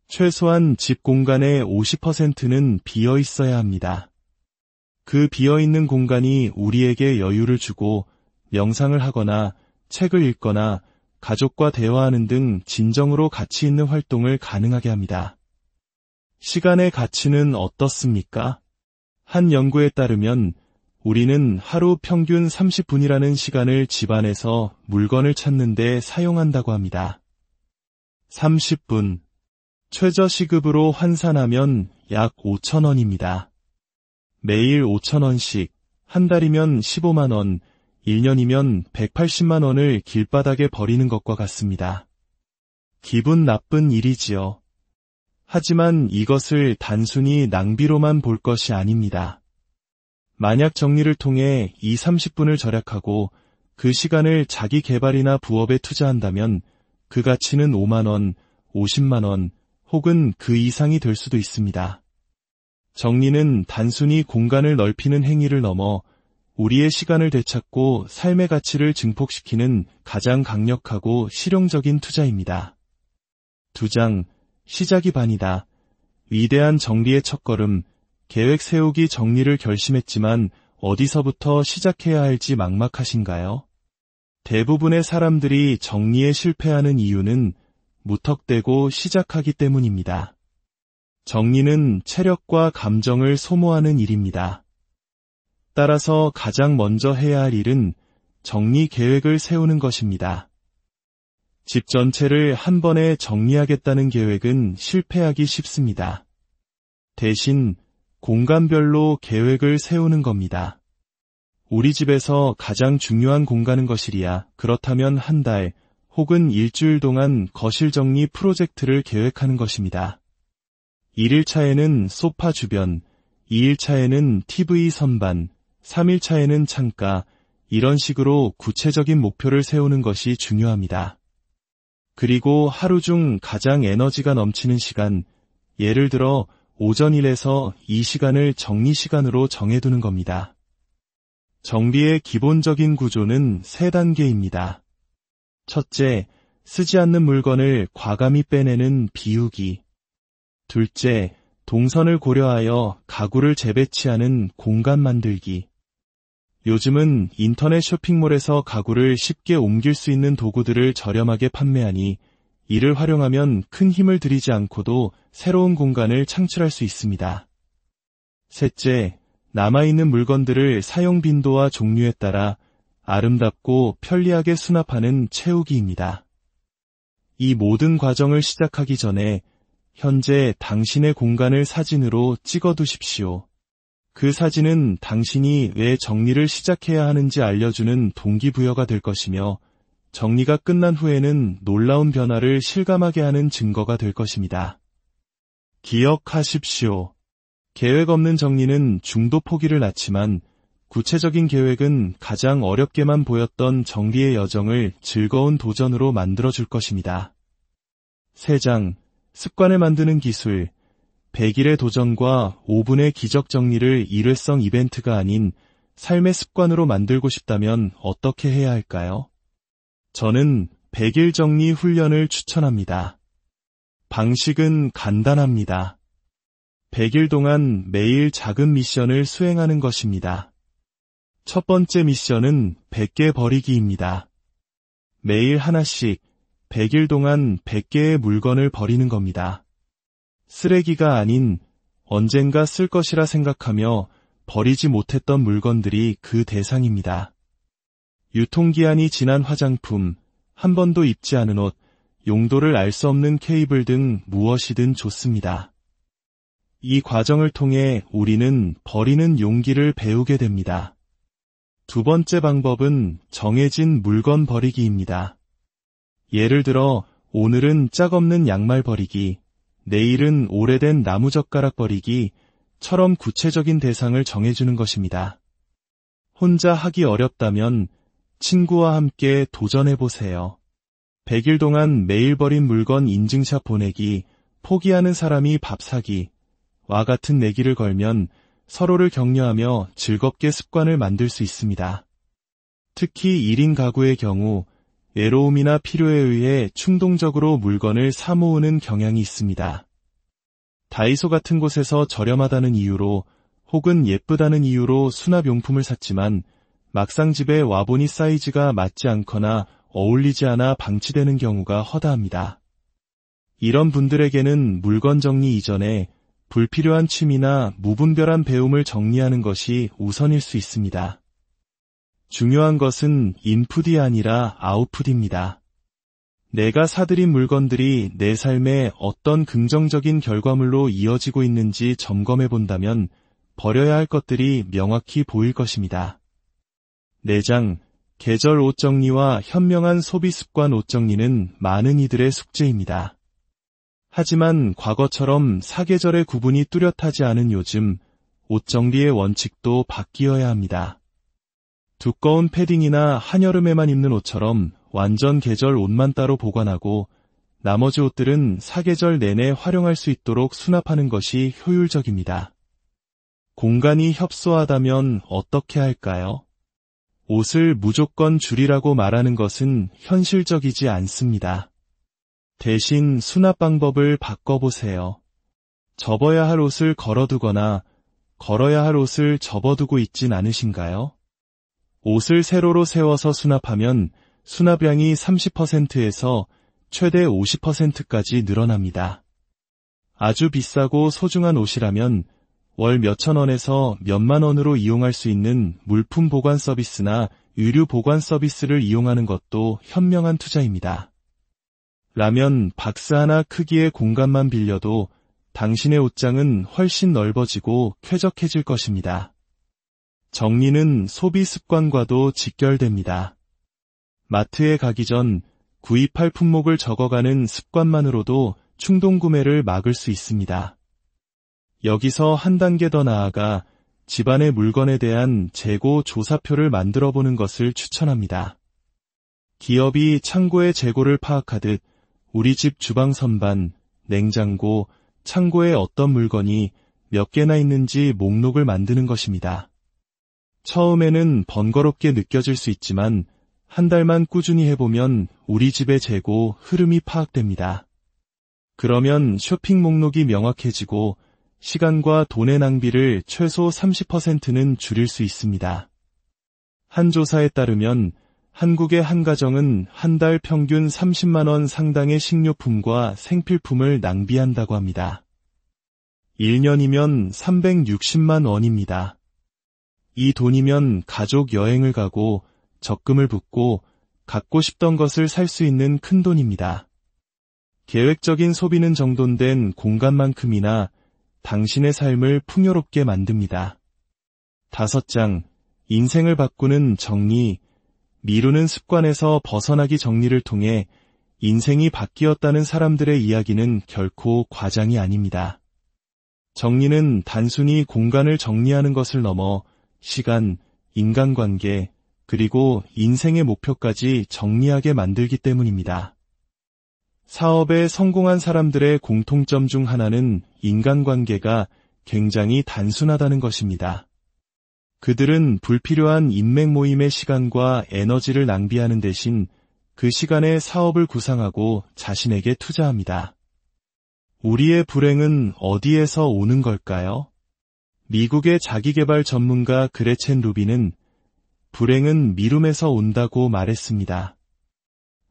최소한 집 공간의 50%는 비어 있어야 합니다. 그 비어있는 공간이 우리에게 여유를 주고 명상을 하거나 책을 읽거나 가족과 대화하는 등 진정으로 가치 있는 활동을 가능하게 합니다. 시간의 가치는 어떻습니까? 한 연구에 따르면 우리는 하루 평균 30분이라는 시간을 집안에서 물건을 찾는 데 사용한다고 합니다. 30분. 최저시급으로 환산하면 약 5,000원입니다. 매일 5,000원씩, 한 달이면 15만 원, 1년이면 180만 원을 길바닥에 버리는 것과 같습니다. 기분 나쁜 일이지요. 하지만 이것을 단순히 낭비로만 볼 것이 아닙니다. 만약 정리를 통해 이 30분을 절약하고 그 시간을 자기 개발이나 부업에 투자한다면 그 가치는 5만 원, 50만 원, 혹은 그 이상이 될 수도 있습니다. 정리는 단순히 공간을 넓히는 행위를 넘어 우리의 시간을 되찾고 삶의 가치를 증폭시키는 가장 강력하고 실용적인 투자입니다. 2장, 시작이 반이다. 위대한 정리의 첫걸음, 계획 세우기 정리를 결심했지만 어디서부터 시작해야 할지 막막하신가요? 대부분의 사람들이 정리에 실패하는 이유는 무턱대고 시작하기 때문입니다. 정리는 체력과 감정을 소모하는 일입니다. 따라서 가장 먼저 해야 할 일은 정리 계획을 세우는 것입니다. 집 전체를 한 번에 정리하겠다는 계획은 실패하기 쉽습니다. 대신 공간별로 계획을 세우는 겁니다. 우리 집에서 가장 중요한 공간은 거실이야. 그렇다면 한 달 혹은 일주일 동안 거실 정리 프로젝트를 계획하는 것입니다. 1일차에는 소파 주변, 2일차에는 TV 선반, 3일차에는 창가, 이런 식으로 구체적인 목표를 세우는 것이 중요합니다. 그리고 하루 중 가장 에너지가 넘치는 시간, 예를 들어 오전 1에서 2시간을 정리 시간으로 정해두는 겁니다. 정리의 기본적인 구조는 3단계입니다. 첫째, 쓰지 않는 물건을 과감히 빼내는 비우기. 둘째, 동선을 고려하여 가구를 재배치하는 공간 만들기. 요즘은 인터넷 쇼핑몰에서 가구를 쉽게 옮길 수 있는 도구들을 저렴하게 판매하니 이를 활용하면 큰 힘을 들이지 않고도 새로운 공간을 창출할 수 있습니다. 셋째, 남아있는 물건들을 사용 빈도와 종류에 따라 아름답고 편리하게 수납하는 채우기입니다. 이 모든 과정을 시작하기 전에 현재 당신의 공간을 사진으로 찍어두십시오. 그 사진은 당신이 왜 정리를 시작해야 하는지 알려주는 동기부여가 될 것이며 정리가 끝난 후에는 놀라운 변화를 실감하게 하는 증거가 될 것입니다. 기억하십시오. 계획 없는 정리는 중도 포기를 낳지만 구체적인 계획은 가장 어렵게만 보였던 정리의 여정을 즐거운 도전으로 만들어줄 것입니다. 3장, 습관을 만드는 기술. 100일의 도전과 5분의 기적 정리를 일회성 이벤트가 아닌 삶의 습관으로 만들고 싶다면 어떻게 해야 할까요? 저는 100일 정리 훈련을 추천합니다. 방식은 간단합니다. 100일 동안 매일 작은 미션을 수행하는 것입니다. 첫 번째 미션은 100개 버리기입니다. 매일 하나씩 100일 동안 100개의 물건을 버리는 겁니다. 쓰레기가 아닌 언젠가 쓸 것이라 생각하며 버리지 못했던 물건들이 그 대상입니다. 유통기한이 지난 화장품, 한 번도 입지 않은 옷, 용도를 알 수 없는 케이블 등 무엇이든 좋습니다. 이 과정을 통해 우리는 버리는 용기를 배우게 됩니다. 두 번째 방법은 정해진 물건 버리기입니다. 예를 들어 오늘은 짝 없는 양말 버리기, 내일은 오래된 나무젓가락 버리기처럼 구체적인 대상을 정해주는 것입니다. 혼자 하기 어렵다면 친구와 함께 도전해보세요. 100일 동안 매일 버린 물건 인증샷 보내기, 포기하는 사람이 밥 사기, 와 같은 내기를 걸면 서로를 격려하며 즐겁게 습관을 만들 수 있습니다. 특히 1인 가구의 경우 외로움이나 필요에 의해 충동적으로 물건을 사모으는 경향이 있습니다. 다이소 같은 곳에서 저렴하다는 이유로 혹은 예쁘다는 이유로 수납용품을 샀지만 막상 집에 와보니 사이즈가 맞지 않거나 어울리지 않아 방치되는 경우가 허다합니다. 이런 분들에게는 물건 정리 이전에 불필요한 취미나 무분별한 배움을 정리하는 것이 우선일 수 있습니다. 중요한 것은 인풋이 아니라 아웃풋입니다. 내가 사들인 물건들이 내 삶에 어떤 긍정적인 결과물로 이어지고 있는지 점검해 본다면 버려야 할 것들이 명확히 보일 것입니다. 4장, 계절 옷 정리와 현명한 소비 습관 옷 정리는 많은 이들의 숙제입니다. 하지만 과거처럼 사계절의 구분이 뚜렷하지 않은 요즘, 옷 정리의 원칙도 바뀌어야 합니다. 두꺼운 패딩이나 한여름에만 입는 옷처럼 완전 계절 옷만 따로 보관하고 나머지 옷들은 사계절 내내 활용할 수 있도록 수납하는 것이 효율적입니다. 공간이 협소하다면 어떻게 할까요? 옷을 무조건 줄이라고 말하는 것은 현실적이지 않습니다. 대신 수납 방법을 바꿔보세요. 접어야 할 옷을 걸어두거나 걸어야 할 옷을 접어두고 있진 않으신가요? 옷을 세로로 세워서 수납하면 수납량이 30%에서 최대 50%까지 늘어납니다. 아주 비싸고 소중한 옷이라면 월 몇천 원에서 몇만 원으로 이용할 수 있는 물품 보관 서비스나 의류 보관 서비스를 이용하는 것도 현명한 투자입니다. 라면 박스 하나 크기의 공간만 빌려도 당신의 옷장은 훨씬 넓어지고 쾌적해질 것입니다. 정리는 소비 습관과도 직결됩니다. 마트에 가기 전 구입할 품목을 적어가는 습관만으로도 충동구매를 막을 수 있습니다. 여기서 한 단계 더 나아가 집안의 물건에 대한 재고 조사표를 만들어 보는 것을 추천합니다. 기업이 창고의 재고를 파악하듯 우리 집 주방 선반, 냉장고, 창고에 어떤 물건이 몇 개나 있는지 목록을 만드는 것입니다. 처음에는 번거롭게 느껴질 수 있지만 한 달만 꾸준히 해보면 우리 집의 재고 흐름이 파악됩니다. 그러면 쇼핑 목록이 명확해지고 시간과 돈의 낭비를 최소 30%는 줄일 수 있습니다. 한 조사에 따르면 한국의 한 가정은 한 달 평균 30만 원 상당의 식료품과 생필품을 낭비한다고 합니다. 1년이면 360만 원입니다. 이 돈이면 가족 여행을 가고 적금을 붓고 갖고 싶던 것을 살 수 있는 큰 돈입니다. 계획적인 소비는 정돈된 공간만큼이나 당신의 삶을 풍요롭게 만듭니다. 5장, 인생을 바꾸는 정리, 미루는 습관에서 벗어나기 정리를 통해 인생이 바뀌었다는 사람들의 이야기는 결코 과장이 아닙니다. 정리는 단순히 공간을 정리하는 것을 넘어 시간, 인간관계, 그리고 인생의 목표까지 정리하게 만들기 때문입니다. 사업에 성공한 사람들의 공통점 중 하나는 인간관계가 굉장히 단순하다는 것입니다. 그들은 불필요한 인맥 모임의 시간과 에너지를 낭비하는 대신 그 시간에 사업을 구상하고 자신에게 투자합니다. 우리의 불행은 어디에서 오는 걸까요? 미국의 자기계발 전문가 그레첸 루비는 불행은 미룸에서 온다고 말했습니다.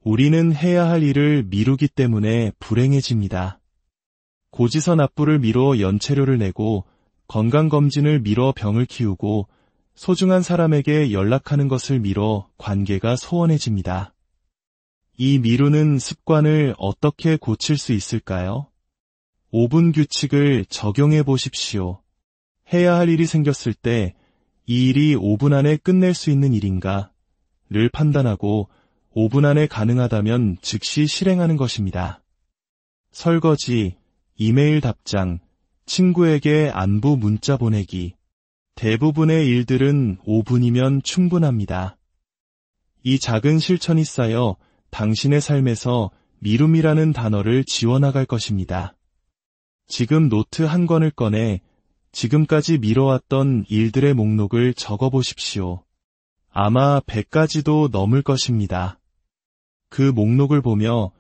우리는 해야 할 일을 미루기 때문에 불행해집니다. 고지서 납부를 미뤄 연체료를 내고 건강검진을 미뤄 병을 키우고 소중한 사람에게 연락하는 것을 미뤄 관계가 소원해집니다. 이 미루는 습관을 어떻게 고칠 수 있을까요? 5분 규칙을 적용해 보십시오. 해야 할 일이 생겼을 때 이 일이 5분 안에 끝낼 수 있는 일인가? 를 판단하고 5분 안에 가능하다면 즉시 실행하는 것입니다. 설거지, 이메일 답장, 친구에게 안부 문자 보내기. 대부분의 일들은 5분이면 충분합니다. 이 작은 실천이 쌓여 당신의 삶에서 미룸이라는 단어를 지워나갈 것입니다. 지금 노트 한 권을 꺼내 지금까지 미뤄왔던 일들의 목록을 적어보십시오. 아마 100가지도 넘을 것입니다. 그 목록을 보며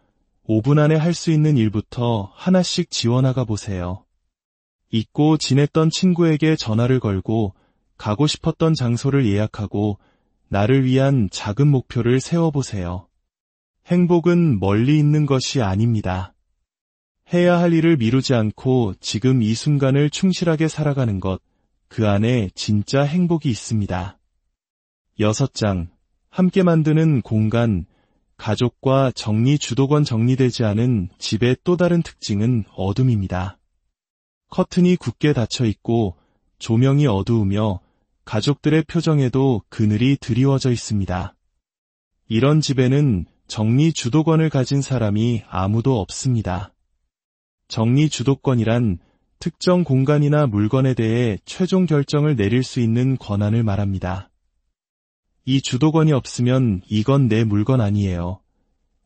5분 안에 할 수 있는 일부터 하나씩 지워나가 보세요. 잊고 지냈던 친구에게 전화를 걸고 가고 싶었던 장소를 예약하고 나를 위한 작은 목표를 세워보세요. 행복은 멀리 있는 것이 아닙니다. 해야 할 일을 미루지 않고 지금 이 순간을 충실하게 살아가는 것, 그 안에 진짜 행복이 있습니다. 6장, 함께 만드는 공간, 가족과 정리 주도권 정리되지 않은 집의 또 다른 특징은 어둠입니다. 커튼이 굳게 닫혀 있고 조명이 어두우며 가족들의 표정에도 그늘이 드리워져 있습니다. 이런 집에는 정리 주도권을 가진 사람이 아무도 없습니다. 정리 주도권이란 특정 공간이나 물건에 대해 최종 결정을 내릴 수 있는 권한을 말합니다. 이 주도권이 없으면 이건 내 물건 아니에요.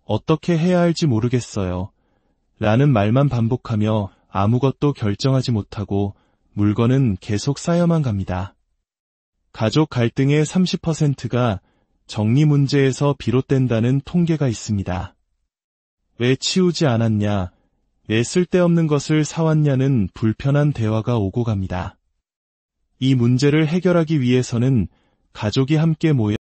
어떻게 해야 할지 모르겠어요. 라는 말만 반복하며 아무것도 결정하지 못하고 물건은 계속 쌓여만 갑니다. 가족 갈등의 30%가 정리 문제에서 비롯된다는 통계가 있습니다. 왜 치우지 않았냐? 왜 쓸데없는 것을 사왔냐는 불편한 대화가 오고 갑니다. 이 문제를 해결하기 위해서는 가족이 함께 모여